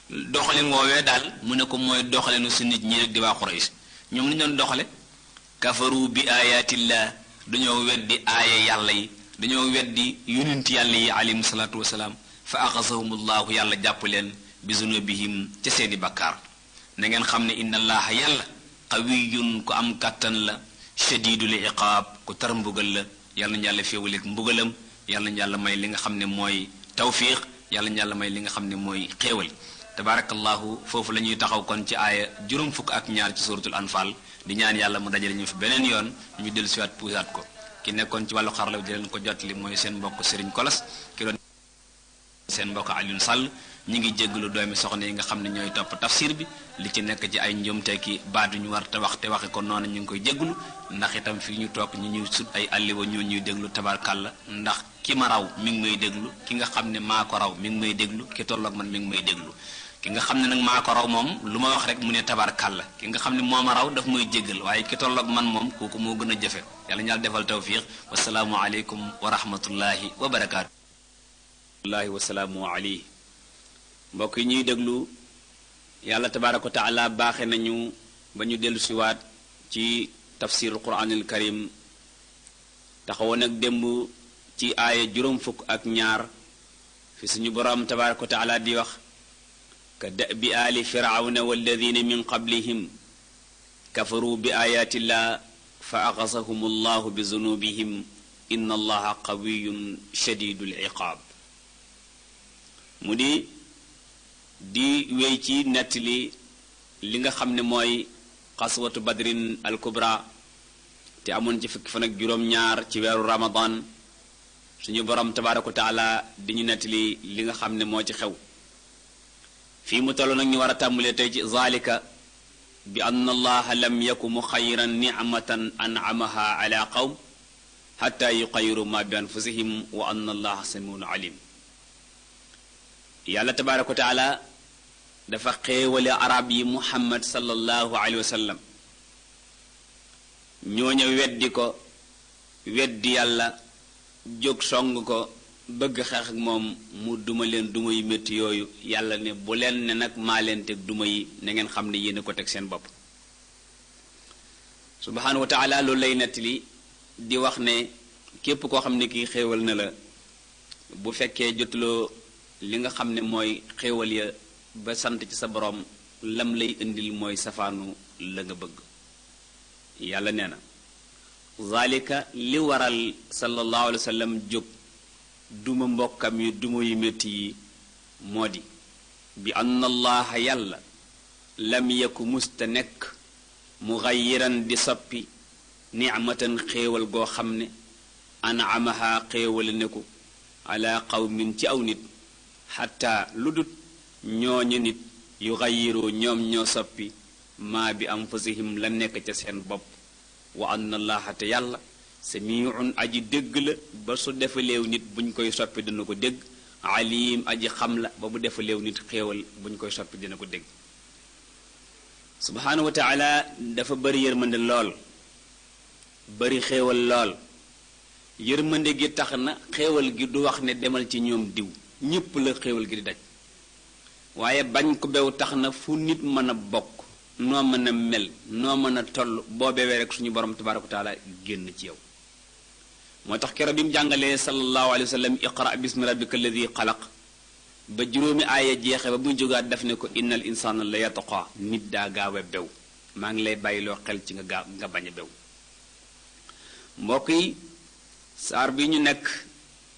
doxalin woowee daal mu ne ko mooy doxalinu si nit ñi rek di waa Quraysh ñoom li ñu doon doxale kafaru bi ayatillah dañoo weddi aaya yàlla yi dañoo weddi yonent yàlla yi alayhim salaatu wasalaam fa axasahumullahu yàlla jàpp leen bi zunubihim ca seeni bakkaar na ngeen xam ne inna allaha yàlla qawiyun ku am kàttan la shadidul iqaab ku tar mbugal la yàlla nañu yàlla féewaleeg mbugalam yàlla nañu yàlla may li nga xam ne mooy tawfiq yàlla nañu yàlla may li nga xam ne mooy xéewal tabaarakallahu foofu la ñuy taxaw kon ci aaya juróom fukk ak ñaar ci suratul anfal di ñaan yàlla mu dajale ñu fi beneen yoon ñu dellu siwaat puusaat ko ki nekkoon ci wàllu xarala di leen ko jotali mooy seen mbokk Serigne Kolas ki doon seen mbokk Alioune Sall ñi ngi jégglu doomi soxna yi nga xam ne ñooy topp tafsir bi li ci nekk ci ay njuumte ki baat yu ñu war te wax te waxe ko noonu ñu ngi koy jégglu ndax itam fii ñu toog ñi ñuy sut ay alliwa ñoo ñuy déglu tabarkàlla ndax ki ma raw mi ngi may déglu ki nga xam ne maa ko raw mi ngi may déglu ki tolloog man mi ngi may déglu ki nga xam ne nag maa ko raw moom lu ma wax rek mu ne tabarkàlla ki nga xam ne moo ma raw daf may jéggal waaye ki tolloog man moom kooku moo gën a jafe yàlla ñaal defal tawfiq wasalaamu aleykum wa rahmatullahi wa barakaatu wallahi wasalaamu alayhi mbokk yi ñuy déglu yàlla tabaaraka wa taala baaxe nañu ba ñu dellu siwaat ci tafsirul quraanil karim taxawoon ak démb ci aaya juróom fukk ak ñaar fi suñu boroom tabaaraka wa taala di wax ka da'bi aali firawna walladina min qablihim kafaru bi ayatillah fa axasahum allahu bi zunubihim inna allaha qawiyun shadidul iqaab mu di wéy ci nettali li nga xam ne mooy xaswatu badrin al kubra te amoon ci fukki fan ak juróom-ñaar ci weeru ramadan suñu borom tabaaraka wa taala di ñu nettali li nga xam ne moo ci xew fii mu toll nag ñu war a tàmbalee tey ci zalika bi anna allaha lam yaku muxayiran nicmatan an'amaha ala qawm xatta yuxayiru ma bi anfusihim wa anna allaha samiun alim yàlla tabaaraka wa taala dafa xéewale arab yi muhammad sallallahu alayhi wa sallam ñooña weddi ko weddi yàlla jóg song ko bëgg xeex ak moom mu duma leen duma yu métti yooyu yàlla ne bu leen ne nag maa leen teg duma yi na ngeen xam ne yéen a ko teg seen bopp subhanahu wa taala loolu lay nettali di wax ne képp koo xam ne kii xéewal na la bu fekkee jotuloo li nga xam ne mooy xéewal ya ba sant ci sa borom lam lay indil mooy safaanu la nga bëgg yàlla nee na zalika li waral sallallahu alayhi wa sallam jóg duma mbokkam yi duma yu métti yi moo di bi anna allaha yàlla lam yaku musta nekk mughayyiran di soppi nicmatan xéewal goo xam ne an'amaha xéewal ne ko ala qawmin ci aw nit xataa lu dut ñooñu nit yu xayyiroo ñoom ñoo soppi maa bi anfusihim la nekk ca seen bopp wa anna allaha te yàlla samiun aji dégg la ba su defaleew nit buñ koy soppi dina ko dégg alim aji xam la ba bu defaleew nit xéewal buñ koy soppi dina ko dégg subhanahu wa taala dafa bari yërmande lool bari xéewal lool yërmande gi tax na xéewal gi du wax ne demal ci ñoom diw ñépp la xéewal gi di daj waaye bañ ko bew tax na fu nit mën a bokk noo mën a mel noo mën a toll boo bewee rek suñu borom tabaraka wa taala génn ci yow moo tax keroog bi mu jàngalee sallallahu alayhi wa sallam iqra bismi rabbika alladi xalaq ba juróomi aaya jeexe ba muy jógaat def ne ko innal insana la yataqa nit daa gaaw a bew maa ngi lay bàyyiloo xel ci nga bañ a bew mbokk yi saar bi ñu nekk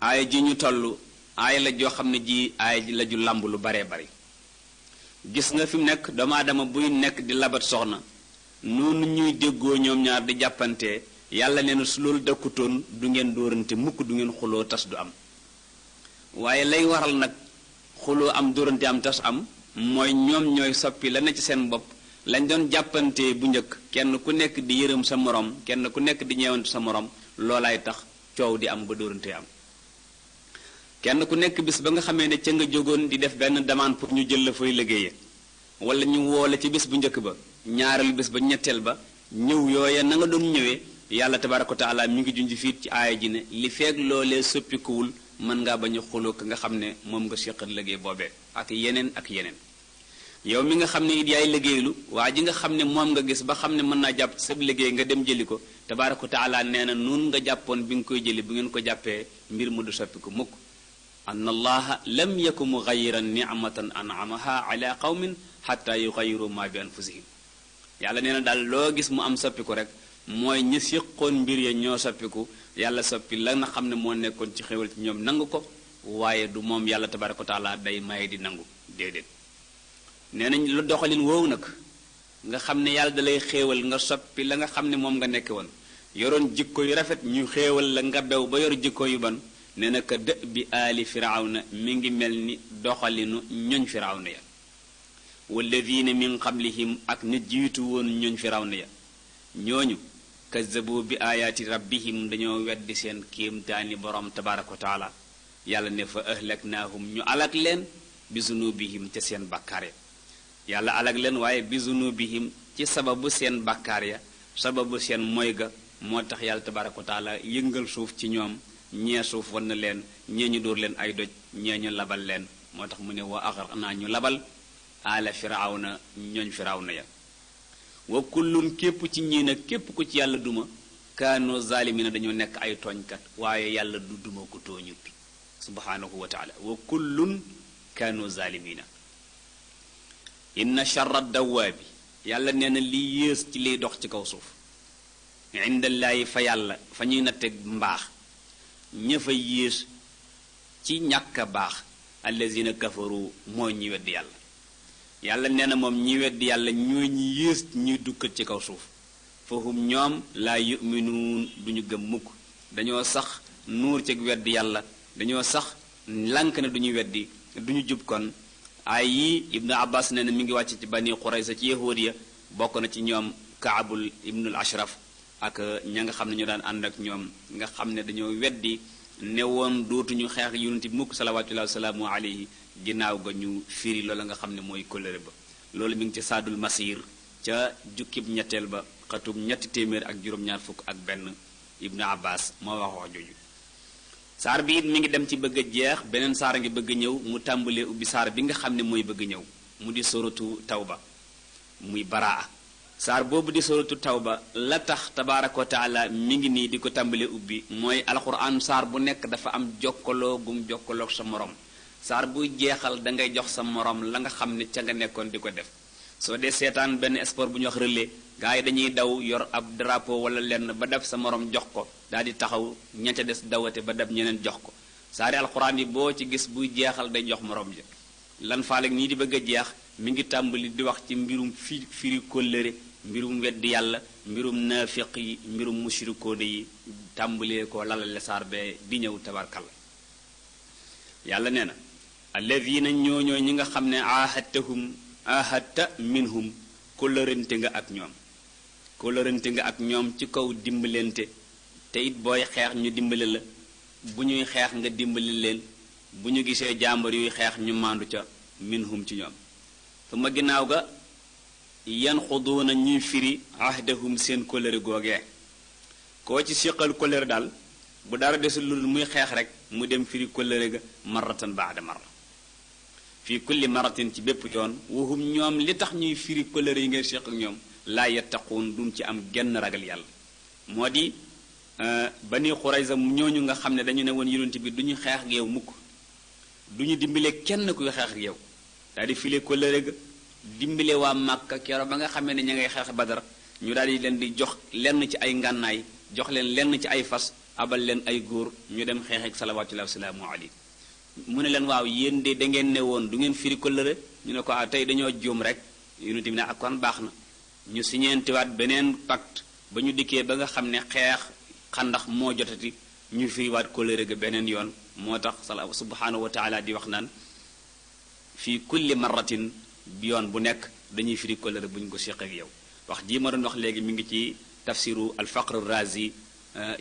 aaya ji ñu toll aaya la joo xam ne ji aaya ji la ju làmb lu baree bari gis nga fi mu nekk doomu aadama buy nekk di labat soxna noonu ñuy déggoo ñoom ñaar di jàppante yàlla nee na su loolu dakkutoon du ngeen dóorante mukk du ngeen xuloo tas du am waaye lay waral nag xuloo am dóorante am tas am mooy ñoom ñooy soppi la ne ci seen bopp lañ doon jàppante bu njëkk kenn ku nekk di yërëm sa morom kenn ku nekk di ñeewantu sa morom loolaay tax coow di am ba dóorante am kenn ku nekk bis ba nga xamee ne ca nga jógoon di def benn demande pour ñu jël la fay liggéeye wala ñu woole ci bis bu njëkk ba ñaareelu bis ba ñetteel ba ñëw yooya na nga doon ñëwee yàlla tabaraka wa taala mi ngi junj fiit ci aaya ji ne li feeg loolee soppikuwul mën ngaa bañ a xuloo ka nga xam ne moom nga séqal liggéey boobee ak yeneen yow mi nga xam ne it yaay liggéeylu waa ji nga xam ne moom nga gis ba xam ne mën naa jàpp ci sa liggéey nga dem jëli ko tabaraka wa taala nee na nun nga jàppoon bi nga koy jëli bu ngeen ko jàppee mbir mu du soppiku mukk anna allaha lam yaku mughayiran ni'matan an'amaha ala qawmin hatta yughayyiru ma bi anfusihim yàlla nee na daal loo gis mu am soppiku rek mooy ñi séqoon mbir ya ñoo soppiku yàlla soppi la nga xam ne moo nekkoon ci xéwal ci ñoom nangu ko waaye du moom yàlla tabaraka wa taala day maye di nangu déedéet nee nañ lu doxalin woowu nag nga xam ne yàlla da lay xéewal nga soppi la nga xam ne moom nga nekke woon yoroon jikko yu rafet ñu xéewal la nga bew ba yor jikko yu ban nee na ka dë bi aali firawna mi ngi mel ni doxalinu ñoñ firawna ya walladina min qablihim ak na jiitu woon ñoñ firawna ya ñooñu kazzabu bi ayaati rabbihim dañoo weddi seen kéemtaani borom tabaraka wa taala yàlla ne fa ahlaknaahum ñu alak leen bi zunubihim ca seen bàkkaar ya yàlla alag leen waaye bi zunubihim ci sababu seen bàkkaar ya sababu seen moy ga moo tax yàlla tabaraka wa taala yëngal suuf ci ñoom ñee suuf wan na leen ñee ñu dóor leen ay doj ñee ñu labal leen moo tax mu ne wa aghraqnaa ñu labal ala firawna ñooñ firawna ya wa kullun képp ci ñii nag képp ku ci yàlla duma kaanu zalimina dañoo nekk ay tooñkat waaye yàlla du duma ko tooñut subhanahu wa taala wa kullun kaanu zalimina inna charra dawaabi yàlla nee na li yées ci liy dox ci kaw suuf indallaahi fa yàlla fa ñuy natteg mbaax ña fa yées ci ñàkk a baax allazina kafaru mooy ñi weddi yàlla yàlla nee na moom ñi weddi yàlla ñooy ñi yées ñuy dukkat ci kaw suuf fahum ñoom laa yuminuun duñu gëm mukk dañoo sax nuur ci weddi yàlla dañoo sax lànk ne duñu weddi duñu jub kon ay yi ibnu abbas nee na mi ngi wàcc ci bani qurayza ci yahudiya bokk na ci ñoom kaabul ibnul ashraf ak ña nga xam ne ñu daan ànd ak ñoom nga xam ne dañoo weddi ne woon dootuñu xeex yonent bi mukk salawatullahi wasalaamu alayhi ginnaaw ga ñu firi loola nga xam ne mooy kóllëre ba loolu mi ngi ci saadul masir ca jukkib ñetteel ba xatum ñetti téeméer ak juróom-ñaar fukk ak benn ibnu abbas moo wax wax jooju saar bi it mi ngi dem ci bëgg a jeex beneen saar a ngi bëgg a ñëw mu tàmbalee ubbi saar bi nga xam ne mooy bëgg a ñëw mu di suratu tawba muy baraa saar boobu di suratu tawba la tax tabaaraka wa taala mi ngi nii di ko tàmbalee ubbi mooy alquran saar bu nekk dafa am jokkaloo gum jokkaloog sa morom saar buy jeexal da ngay jox sa morom la nga xam ne ca nga nekkoon di ko def soo dee seetaan benn sport bu ñu wax relais gars yi dañuy daw yor ab drapeau wala lenn ba def sa morom jox ko daal di taxaw ña ca des dawate ba def ñeneen jox ko saari alxuraan yi boo ci gis buy jeexal day jox morom ja lan faaleeg nii di bëgg a jeex mi ngi tàmbali di wax ci mbirum firi kóllëre mbirum weddi yàlla mbirum naafiq yi mbirum mushrikoone yi tàmbalee ko lalale saar bee di ñëw tabarkalla yàlla nee na alladina ñooñooy ñi nga xam ne ahadta minhum kóllërante nga ak ñoom kóllërante nga ak ñoom ci kaw dimbalante te it booy xeex ñu dimbali la bu ñuy xeex nga dimbali leen bu ñu gisee jàmbar yuy xeex ñu maandu ca minhum ci ñoom su ma ginnaaw ga yan xuduuna ñuy firi ahdahum seen kóllëre googee koo ci siqal kóllëre daal bu dara desul lu muy xeex rek mu dem firi kóllëre ga marratan baada marra fii kulli maratin ci bépp yoon waxum ñoom li tax ñuy firi kóllëre yi ngeen siq ak ñoom laa yattaquun duñ ci am genn ragal yàlla moo di bani Xurayza ñooñu nga xam ne dañu ne woon yonent bi du ñu xeex ak yow mukk du ñu dimbale kenn kuy xeex ak yow daal di file kóllëre ga dimbale waa Màkka keroog ba nga xamee ne ña ngay xeex Badar ñu daal di leen di jox lenn ci ay ngànnaay jox leen lenn ci ay fas abal leen ay góor ñu dem xeex ak salawaatullahi wa salaamu alayhi mu ne leen waaw yéen de da ngeen ne woon du ngeen firi kóllëre ñu ne ko tey dañoo juum rek yonent bi ne ak kon baax na ñu siñeentiwaat beneen pacte ba ñu dikkee ba nga xam ne xeex xandax moo jotati ñu firiwaat kóllëre ga beneen yoon moo tax subhanahu wa taala di wax naan fii kulli marratin bi yoon bu nekk dañuy firi kóllëre bu ñu ko séq ak yow wax jii ma doon wax léegi mi ngi ci tafsiru alfaqr razi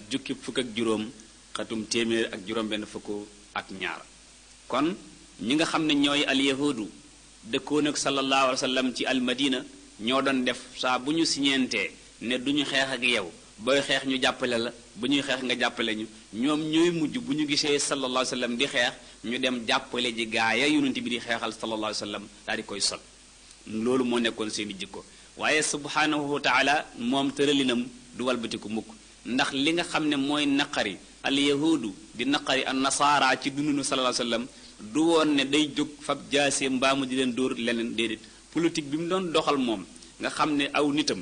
jukki fukk ak juróom xatum téeméer ak juróom benn fukk ak ñaar kon ñi nga xam ne ñooy alyahudu dëkkoon ak sallallahu alayhi wa sallam ci almadina ñoo doon def saa bu ñu siñeentee ne duñu xeex ak yow booy xeex ñu jàppale la bu ñuy xeex nga jàppale ñu ñoom ñooy mujj bu ñu gisee sallallahu alayhi wa sallam di xeex ñu dem jàppale ji gaaya yonent bi di xeexal sallallahu alayhi wa sallam daal di koy sol loolu moo nekkoon seeni jikko waaye subhanahu wa taala moom tëralinam du walbatiku mukk ndax li nga xam ne mooy naqari alyahudu di naqari an nasaara ci dundunu sallallahu alayhi wa sallam du woon ne day jóg fab jaasee mbaamu di leen dóor leneen déedéet politique bi mu doon doxal moom nga xam ne aw nitam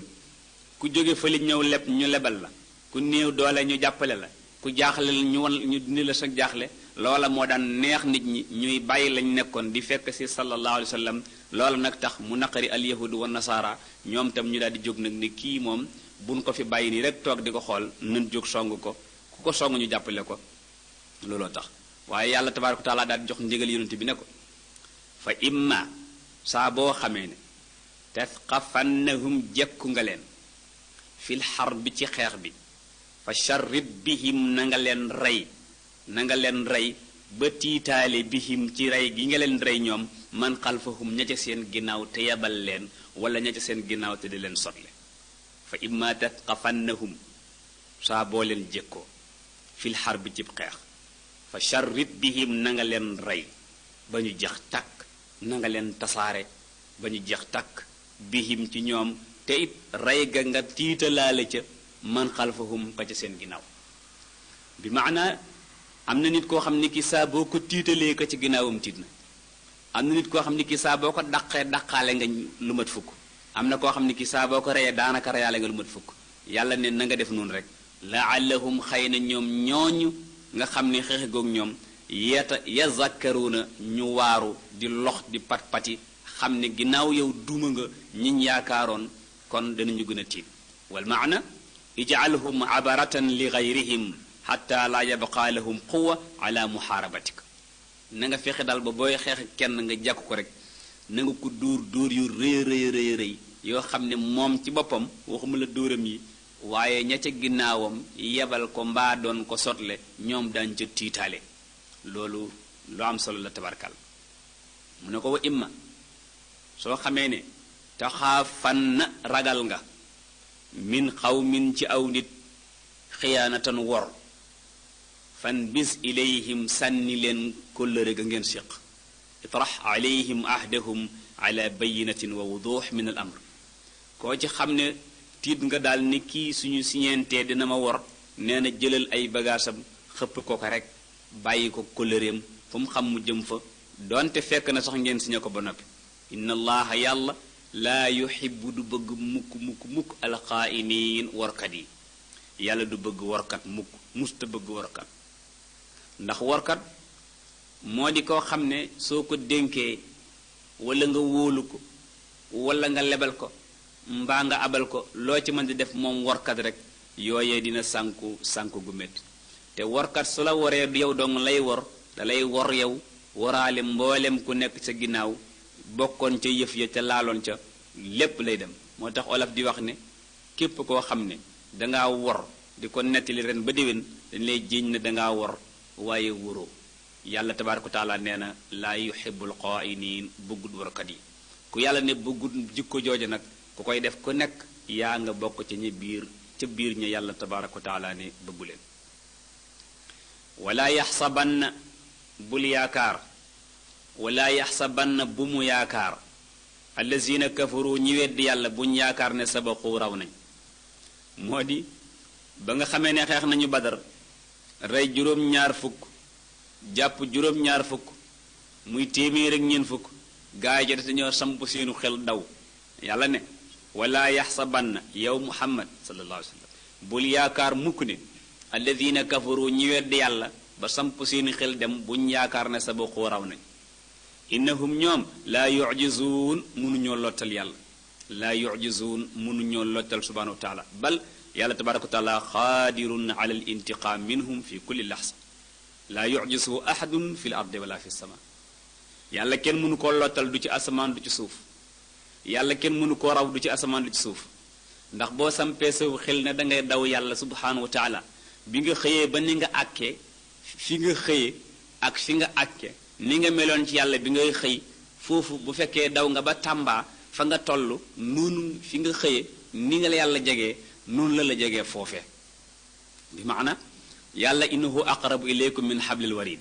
ku jóge fële ñëw leb ñu lebal la ku néew doole ñu jàppale la ku jaaxle ñu wan ñu dindi la sa jaaxle loola moo daan neex nit ñi ñuy bàyyi lañ nekkoon di fekk si sallallahu alayhi wa sallam loola nag tax mu naqari alyahudu wa nasaara ñoom tam ñu daal di jóg nag ni kii moom buñ ko fi bàyyi nii rek toog di ko xool nan jóg song ko ku ko song ñu jàppale ko looloo tax waaye yàlla tabaaraka wa taala daal di jox ndigal yonent bi ne ko fa imma saa boo xamee ne tasqafannahum jekku nga leen fil harbi ci xeex bi fa sharrid bihim na nga leen rey ba tiitaale bihim ci rey gi nga leen rey ñoom man xalfahum ña ca seen ginnaaw te yebal leen wala ña ca seen ginnaaw te di leen sotle fa imma tasqafannahum saa boo leen jekkoo fil harbi cib xeex fa sharrid bihim na nga leen rey ba ñu jeex tàkk na nga leen tasaare ba ñu jeex tàkk bihim ci ñoom te it rey ga nga tiitalaale ca man xalfahum ka ca seen ginnaaw bi maana am na nit koo xam ni ki saa boo ko tiitalee ka ci ginnaawam tiit na am na nit koo xam ni ki saa boo ko daqaale nga lu mat fukk am na koo xam ni ki saa boo ko reyee daanaka reyaale nga lu mat fukk yàlla ne na nga def noonu rek laallahum xëy na ñoom ñooñu nga xam ni xeexe goog ñoom yazakkaruuna ñu waaru di lox di pat-pati xam ne ginnaaw yow duuma nga ñiñ yaakaaroon kon danañu gën a tiit wal maana ij'alhum abaratan li gayrihim xatta la yabqa lahum quwa ala muhaarabatik na nga fexe daal ba booy xeex kenn nga jàkk ko rek na nga ko dóor yu rëy yoo xam ne moom ci boppam waxuma la dóoram yi waaye ña ca ginnaawam yebal ko mbaa doon ko sotle ñoom daañ ca tiitaale loolu lu am solo la tabarkal mu ne ko wa imma soo xamee ne taxaafan na ragal nga min xawmin ci aw nit xiyaanatan wor fan bis ilayhim sànni leen kóllëre ga ngeen séq itrax alayhim ahdahum ala bayinatin wa wuduux min al amr koo ci xam ne tiit nga daal ni kii suñu siñeentee dina ma wor nee na jëlal ay bagaasam xëpp ko ko rek bàyyi ko kóllëreem fu mu xam mu jëm fa donte fekk na sax ngeen siñe ko ba noppi inna allaha yàlla laa yuhibbu du bëgg mukk alxaa'iniin workat yi yàlla du bëgg workat mukk musta bëgg workat ndax workat moo di koo xam ne soo ko dénkee wala nga wóolu ko wala nga lebal ko mbaa nga abal ko loo ci mën di def moom workat rek yooyee dina sànku gu métti te workat su la woree du yow dong lay wor da lay wor yow woraale mboolem ku nekk sa ginnaaw bokkoon ca yëf ya ca laaloon ca lépp lay dem moo tax Olaf di wax ne képp koo xam ne dangaa wor di ko nettali ren ba déwén dañ lay jiiñ ne dangaa wor waaye wóoroo yàlla tabaaraka wa taala nee na laa yuhibbul xaa'iniin bëggut workat yi ku yàlla ne bëggut jikko jooju nag ku koy def ku nekk yaa nga bokk ca ca biir ña yàlla tabaaraka wa taala ne bëggu leen wala yaxsabanna bul yaakaar wala yaxsabanna bu mu yaakaar allazina kafaru ñi weddi yàlla buñ yaakaar ne sabaqu raw nañ moo di ba nga xamee ne xeex nañu badar rey juróom-ñaar fukk jàpp juróom-ñaar fukk muy téeméer ak ñeent fukk gaa yi jot dañoo samp seenu xel daw yàlla ne wala yaxsabanna yow muhammad sallallahu alayhi wa sallam bul yaakaar mukk ne alladina kafaru ñi weddi yàlla ba samp seeni xel dem buñ yaakaar ne sabaqu raw nañ innahum ñoom laa yujizuun mënuñoo lottal yàlla laa yujizuun mënuñoo lottal subhanahu wa taala bal yàlla tabaraka wa taala qaadirun ala al intiqaam minhum fi kulli laxsa laa yujizuhu ahadun fi l ardi wala fi sama yàlla kenn mënu koo lottal du ci asamaan du ci suuf yàlla kenn mënu koo raw du ci asamaan du ci suuf ndax boo sampee sa xel ne dangay daw yàlla subhanahu wa taala bi nga xëyee ba ni nga àkkee fi nga xëyee ak fi nga àkke ni nga meloon ci yàlla bi ngay xëy foofu bu fekkee daw nga ba Tamba fa nga toll noonu fi nga xëyee ni nga la yàlla jegee noonu la la jegee foofee bi maana yàlla innahu aqrabu ilaykum min hablil warid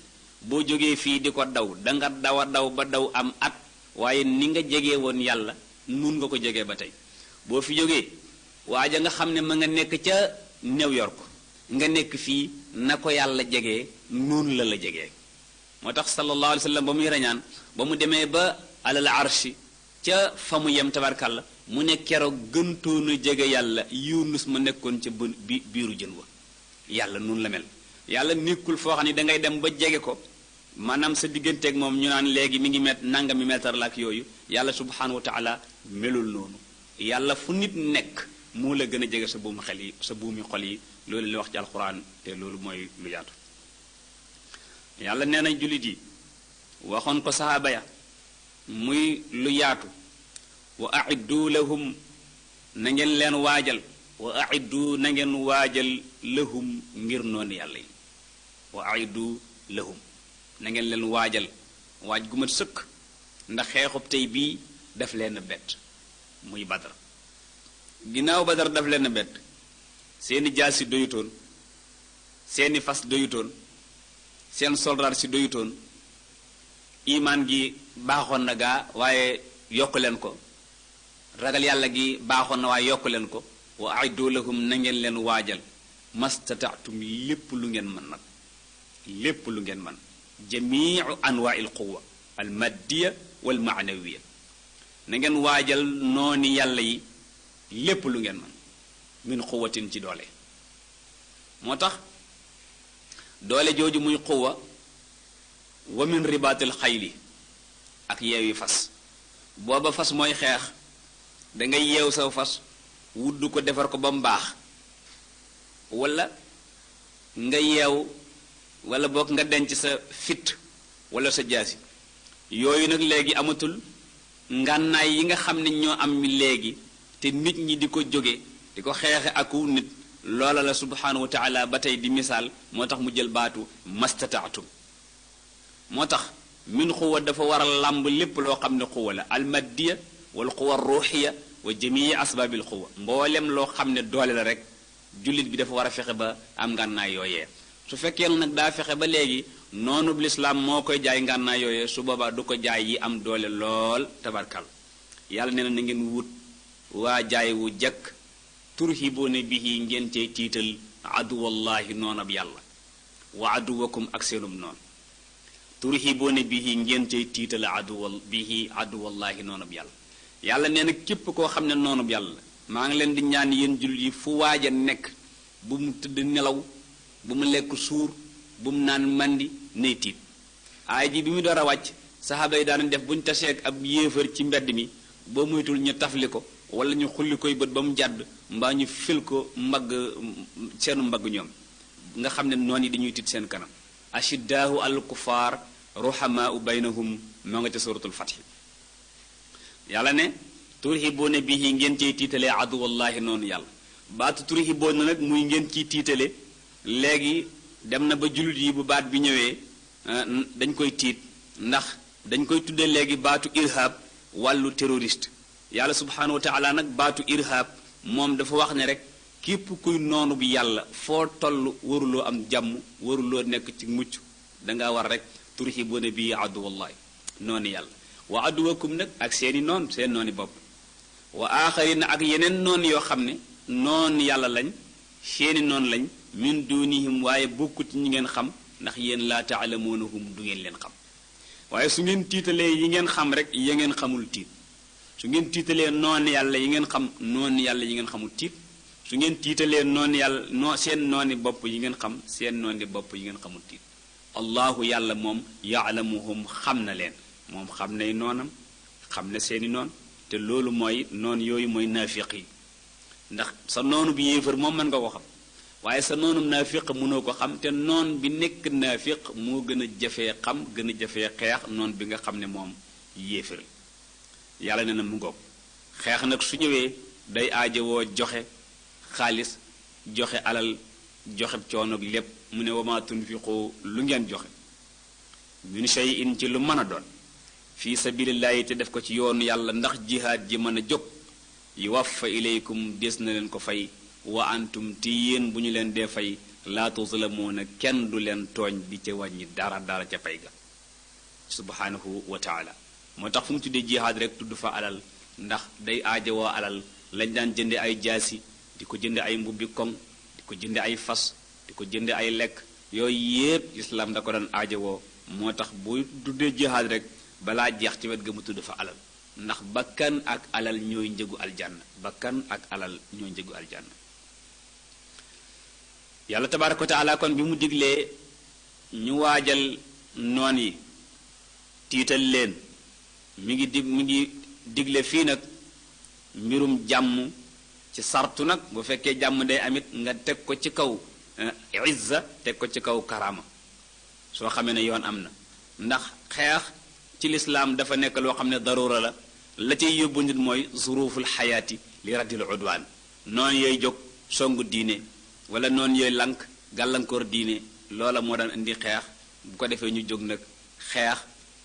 boo jógee fii di ko daw danga daw a daw ba daw am at waaye ni nga jegee woon yàlla noonu nga ko jegee ba tey boo fi jógee waaja nga xam ne ma nga nekk ca New York nga nekk fii na ko yàlla jegee noonu la la jegee moo tax sallallahu alayhi wa sallam ba muy rañaan ba mu demee ba alal arshi ca fa mu yem tabarkàlla mu ne keroog gëntoon a jege yàlla Yunus ma nekkoon ca biiru jën wa yàlla noonu la mel yàlla nekkul foo xam ne dangay dem ba jege ko maanaam sa digganteeg moom ñu naan léegi mi ngi nangami meetar la ak yooyu yàlla subhanahu wa taala melul noonu yàlla fu nit nekk moo la gën a jege sa buumu xel yi sa buumi xol yi loolu la wax ci alquran te loolu mooy lu yaatu yàlla nee na jullit yi waxoon ko sahaaba ya muy lu yaatu wa aiddu lahum na ngeen leen waajal wa aiddu na ngeen waajal lahum ngir noonu yàlla yi wa aiddu lahum na ngeen leen waajal waaj gu mat sëkk ndax xeexub tey bii daf leen bett muy badar ginnaaw badar daf leen bett seeni jaas si doyutoon seeni fas doyutoon seen soldaar si doyutoon imaan gi baaxoon na gaa waaye yokku leen ko ragal yàlla gi baaxoon na waaye yokku leen ko wa aiddu lahum na ngeen leen waajal mastataatum lépp lu ngeen mën nag lépp lu ngeen mën jamiu anwaa'il quwwa al maddiya wal maanawiya na ngeen waajal nooni yàlla yi lépp lu ngeen mën min quwwatin ci doole moo tax doole jooju muy quwwa wa min ribaatil xayli ak yeewi fas booba fas mooy xeex dangay yeew saw fas wudd ko defar ko ba mu baax wala nga yeew wala boog nga denc sa fit wala sa jaasi yooyu nag léegi amatul ngànnaay yi nga xam ne ñoo am léegi te nit ñi di ko jóge di ko xeexe aku nit loola la subhanahu wa taala ba tey di misaal moo tax mu jël baatu mastataatum moo tax min xuwa dafa war a làmb lépp loo xam ne xuwa la almaddiya wal xuwa ruuxiya wa jamii asbaabil xuwa mboolem loo xam ne doole la rek jullit bi dafa war a fexe ba am ngànnaay yooyee su fekkee nag daa fexe ba léegi noonub lislaam moo koy jaay ngànnaay yooyee su boobaa du ko jaay yi am doole lool tabarkal yàlla nee na na ngeen wut waa jaay wu jëkk turhibuuna bihi ngeen cey tiital aduwallahi noonab yàlla wa aduwakum ak seenum noon turhibuuna bihi ngeen cey tiital aduwallahi noonab yàlla yàlla nee na képp koo xam ne noonub yàlla maa ngi leen di ñaan yéen jullit yi fu waaj a nekk bu mu tëdd nelaw bu mu lekk suur bu mu naan mandi nay tiit aay ji bi mu door a wàcc saxaaba yi daana def bu ñu taseeg ab yéefar ci mbedd mi boo muytul ñu tafli ko wala ñu xulli koy bët ba mu jàdd mbaa ñu fil ko mbagg seenu mbagg ñoom nga xam ne noon yi dañuy tiit seen kanam ashiddaahu al kufaar ruhamaau baynahum moo nga ca suratul fath yàlla ne turhibuuna bihi ngeen ciy tiitalee aduwallahi noonu yàlla baatu turhibuuna nag muy ngeen ciy tiitale léegi dem na ba jullit yi bu baat bi ñëwee dañ koy tiit ndax dañ koy tuddee léegi baatu irhab wàllu terroriste yàlla subhanahu wa taala nag baatu irhab moom dafa wax ne rek képp kuy noonu bi yàlla foo toll waruloo am jàmm waruloo nekk ci mucc danga war rek turhibuuna bihi aduwallahi noonu yàlla wa aduwakum nag ak seeni noon seen nooni bopp wa aaxarina ak yeneen noon yoo xam ne noon yàlla lañ seeni noon lañ min dunihim waaye bokkut ñi ngeen xam ndax yéen laa taalamuunahum du ngeen leen xam waaye su ngeen tiitalee yi ngeen xam rek ya ngeen xamul tiit su ngeen tiitalee noon yàlla yi ngeen xam noon yàlla yi ngeen xamul tiit su ngeen tiitalee noon yàlla seen nooni bopp yi ngeen xam seen nooni bopp yi ngeen xamul tiit allahu yàlla moom yaalamuhum xam na leen moom xam nay noonam xam na seeni noon te loolu mooy noon yooyu mooy naafiq yi ndax sa noonu bi yéefar moom mën nga ko xam waaye sa noonum naafiq mënoo ko xam te noon bi nekk naafiq moo gën a jafee xam gën a jafee xeex noon bi nga xam ne moom yéefar yàlla ne na mu ngoog xeex nag su ñëwee day aajowoo joxe xaalis joxe alal joxe coono lépp mu ne wama tunfiqu lu ngeen joxe min shay'in ci lu mën a doon fii sabilillahi te def ko ci yoonu yàlla ndax jihaad ji mën a jóg yuwaffa ilaykum des na leen ko fay wa antum ti yéen bu ñu leen dee fay laa tuzlamuuna kenn du leen tooñ di ca wàññi dara ca pay ga subhanahu wa taala moo tax fu mu tuddee jihaad rek tudd fa alal ndax day aajowoo alal lañ daan jënde ay jaasi di ko jënde ay mbubbi koŋ di ko jënde ay fas di ko jënde ay lekk yooyu yépp islam da ko daan aajowoo moo tax bu tuddee jihaad rek balaa jeex ci wet ga mu tudd fa alal ndax bakkan ak alal ñooy njëgu aljanna bakkan ak alal ñooy njëgu aljanna yàlla tabaaraka wa taala kon bi mu diglee ñu waajal noon yi tiital leen mi ngi digle fii nag mbirum jàmm ci sartu nag bu fekkee jàmm day amit nga teg ko ci kaw izza teg ko ci kaw karama soo xamee ne yoon am na ndax xeex ci lislaam dafa nekk loo xam ne darura la cay yóbbu nit mooy zuruful xayaati li raddil udwaan noonu yooyu jóg songu diine wala noonu yooyu lank gàllankoor diine loola moo daan indi xeex bu ko defee ñu jóg nag xeex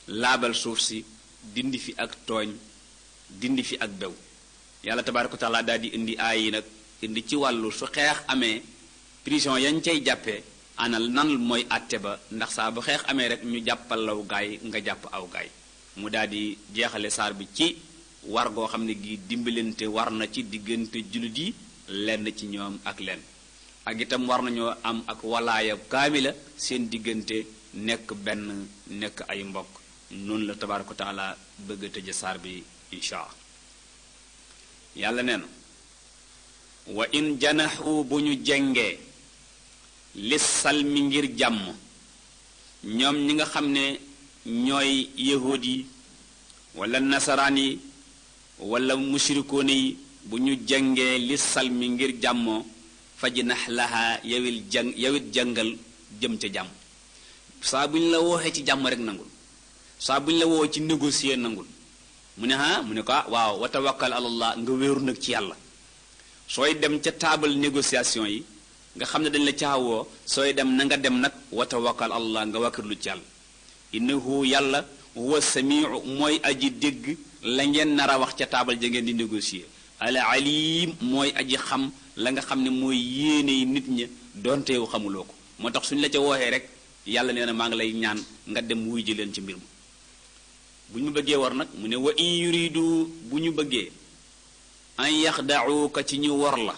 laabal suuf si dindi fi ak tooñ dindi fi ak bew yàlla tabaaraka wa taala daal di indi aay yi nag indi ci wàllu su xeex amee prison yañ cay jàppee anal nan mooy àtte ba ndax saa bu xeex amee rek ñu jàppal law gaay nga jàpp aw gaay mu daal di jeexale saar bi ci war goo xam ne gi dimbalante war na ci diggante jullit yi lenn ci ñoom ak lenn ak itam war nañoo am ak walaaya kaamila seen diggante nekk benn nekk ay mbokk noonu la tabaaraka wa taala bëgg a tëje saar bi insha yàlla nee na wa in janaxu bu ñu jengee lis salmi ngir jàmm ñoom ñi nga xam ne ñooy yahud yi wala nasaraan yi wala mushrikoon yi bu ñu jengee lis salmi ngir jàmmoo fajnax laha yawit jàngal jëm ca jàmm saa bu ñu la wooxee ci jàmm rek nangul saa bu ñu la woo ci négocier nangul mu ne mu ne ko waaw wa tawakkal alallah nga wéeru nag ci yàlla sooy dem ca table négociation yi nga xam ne dañ la caawoo sooy dem na nga dem nag wa tawakkal allah nga wakkirlu ci yàlla innahu yàlla huwa samiu mooy aji dégg la ngeen nar a wax ca taabal ja ngeen di négocier al alim mooy aji xam la nga xam ne mooy yéene nit ña donte yow xamuloo ko moo tax suñ la ca wooxee rek yàlla nee na maa ngi lay ñaan nga dem wuy ji leen ci mbir ma bu ñu bëggee war nag mu ne wa in yuridu bu ñu bëggee an yaxda'uuka ci ñu wor la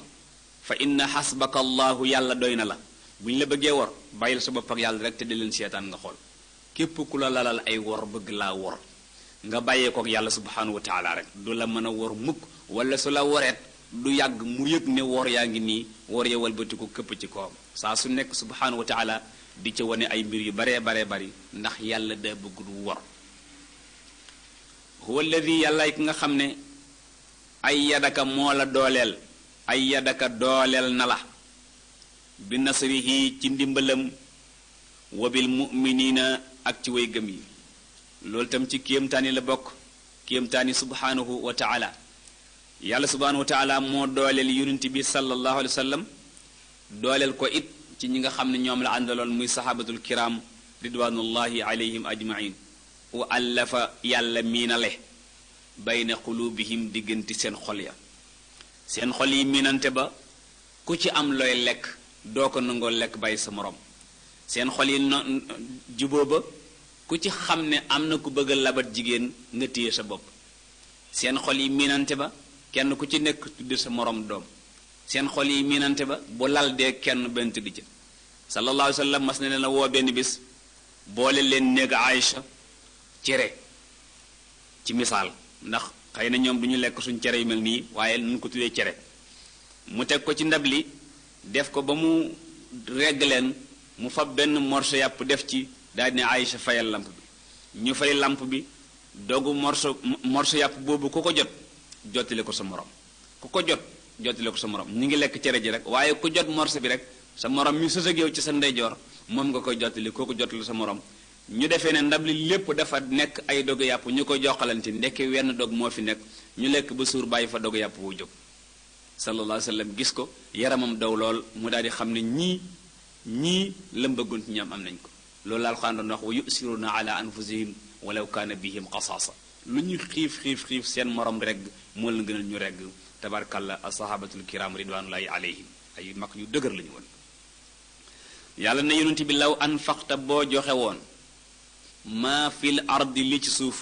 fa inna xasbaka allahu yàlla doy na la bu ñu la bëggee wor bàyyil sa bopp ak yàlla rek te di leen seetaan nga xool képp ku la lalal ay wor bëgg laa wor nga bàyyee kook yàlla subhanahu wa taala rek du la mën a wor mukk wala su la woreet du yàgg mu yëg ne wor yaa ngi nii wor ya walbati ko këpp ci kawam saa su nekk subhanahu wa taala di ca wane ay mbir yu baree bari ndax yàlla daa bëgg du wor huwa alladi yàlla ki nga xam ne ay yadaka moo la dooleel ay yadaka dooleel na la bi nasrihi ci ndimbalam wa bil mu'minina ak ci way gëm yi loolu tam ci kéemtaani la bokk kéemtaani subhanahu wa taala yàlla subhanahu wa taala moo dooleel yonent bi sallallahu alayhi wa sallam dooleel ko it ci ñi nga xam ne ñoom la àndaloon muy sahabatul kiram ridwanullahi alayhim ajmain wa allafa yàlla miinale bayna qulubihim diggante seen xol ya seen xol yi miinante ba ku ci am looy lekk doo ko nangoo lekk bàyyi sa morom seen xol yi juboo ba ku ci xam ne am na ku bëgg a labat jigéen nga téye sa bopp seen xol yi miinante ba kenn ku ci nekk tudde sa morom doom seen xol yi miinante ba bu lal dee kenn benn tëdd ca sallallahu alayhi wa sallam mas na leen la woo benn bis boole leen néeg Aïcha cere ci misaal ndax xëy na ñoom du ñu lekk suñ cere yu mel nii waaye nu ko tuddee cere mu teg ko ci ndab li def ko ba mu regg leen mu fab benn morso yàpp def ci daal ne Aïcha fayal lamp bi ñu fay lamp bi dogu morso yàpp boobu ku ko jot jottali ko sa morom ku ko jot jottali ko sa morom ñu ngi lekk cere ji rek waaye ku jot morso bi rek sa morom mi sës ak yow ci sa ndeyjoor moom nga koy jottali kooku jottali sa morom ñu defee ne ndab li lépp dafa nekk ay dogu yàpp ñu ko joxalante ndekki wenn dog moo fi nekk ñu lekk ba suur bàyyi fa dogu yàpp wu jóg sallallahu alayhi wa sallam gis ko yaramam daw lool mu daal di xam ne ñii lam bëggoon ci ñoom am nañ ko loolu la Alxuraan doon wax wa yusiruna ala anfusihim walaw kaana bihim xasaasa lu ñu xiif seen morom regg moo la gënal ñu regg tabarkalla asahabatul kiram ridwanullahi alayhim ay mag yu dëgër la ñu woon yàlla na yonent bi law anfaqta boo joxe woon maa fil ardi li ci suuf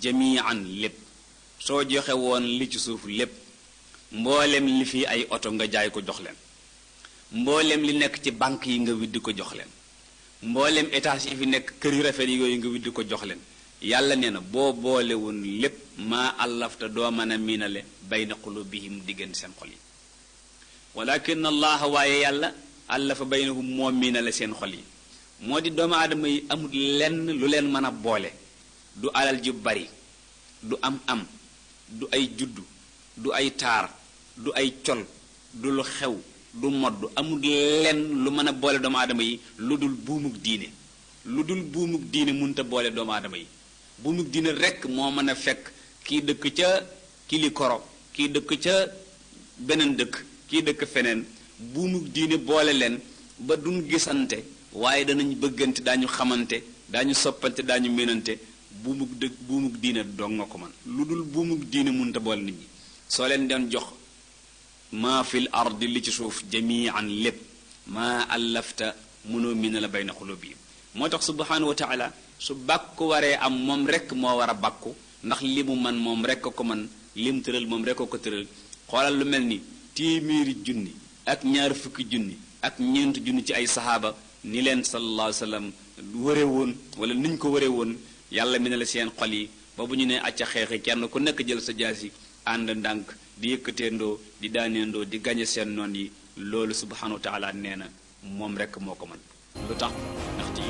jamian lépp soo joxe woon li ci suuf lépp mboolem li fi ay oto nga jaay ko jox leen mboolem li nekk ci banque yi nga widdi ko jox leen mboolem étage yi fi nekk kër yu rafet yi yooyu nga widdi ko jox leen yàlla nee na boo boole woon lépp maa allafta doo mën a miinale bayna qulubihim diggante seen xol yi walakin allaha waaye yàlla allafa baynahum moo miinale seen xol yi moo di doomu aadama yi amul lenn lu leen mën a boole du alal ju bari du am du ay juddu du ay taar du ay col du lu xew du modd amul lenn lu mën a boole doomu aadama yi lu dul buumug diine munta boole doomu aadama yi buumug diine rekk moo mën a fekk kii dëkk ca Kilikoro kii dëkk ca beneen dëkk kii dëkk feneen buumug diine boole leen ba duñ gisante waaye danañ bëggante daañu xamante daañu soppante daañu ménante buumug diine dong nga ko man lu dul buumug diine munta boole nit ñi soo leen doon jox maa fil ardi li ci suuf jamian lépp maa allafta mënoo mi ne la bayna xulubihim moo tax subhanahu wa taala su bàkku waree am moom rekk moo war a bàkku ndax li mu man moom rekk ko man lim tëral moom rekk ko tëral xoolal lu mel ni téeméeri junni ak ñaar fukki junni ak ñeent junni ci ay sahaaba ni leen sallallahu alayhi wa sallam wëre woon wala niñ ko wëre woon yàlla mi ne la seen xol yi ba bu ñu ne acca xeexi kenn ku nekk jël sa jaasi ànd ndànk di yëkkateendoo di daaneendoo di gañe seen noon yi loolu subhanahu wa taala nee na moom rekk moo ko mën lu tax ndax ci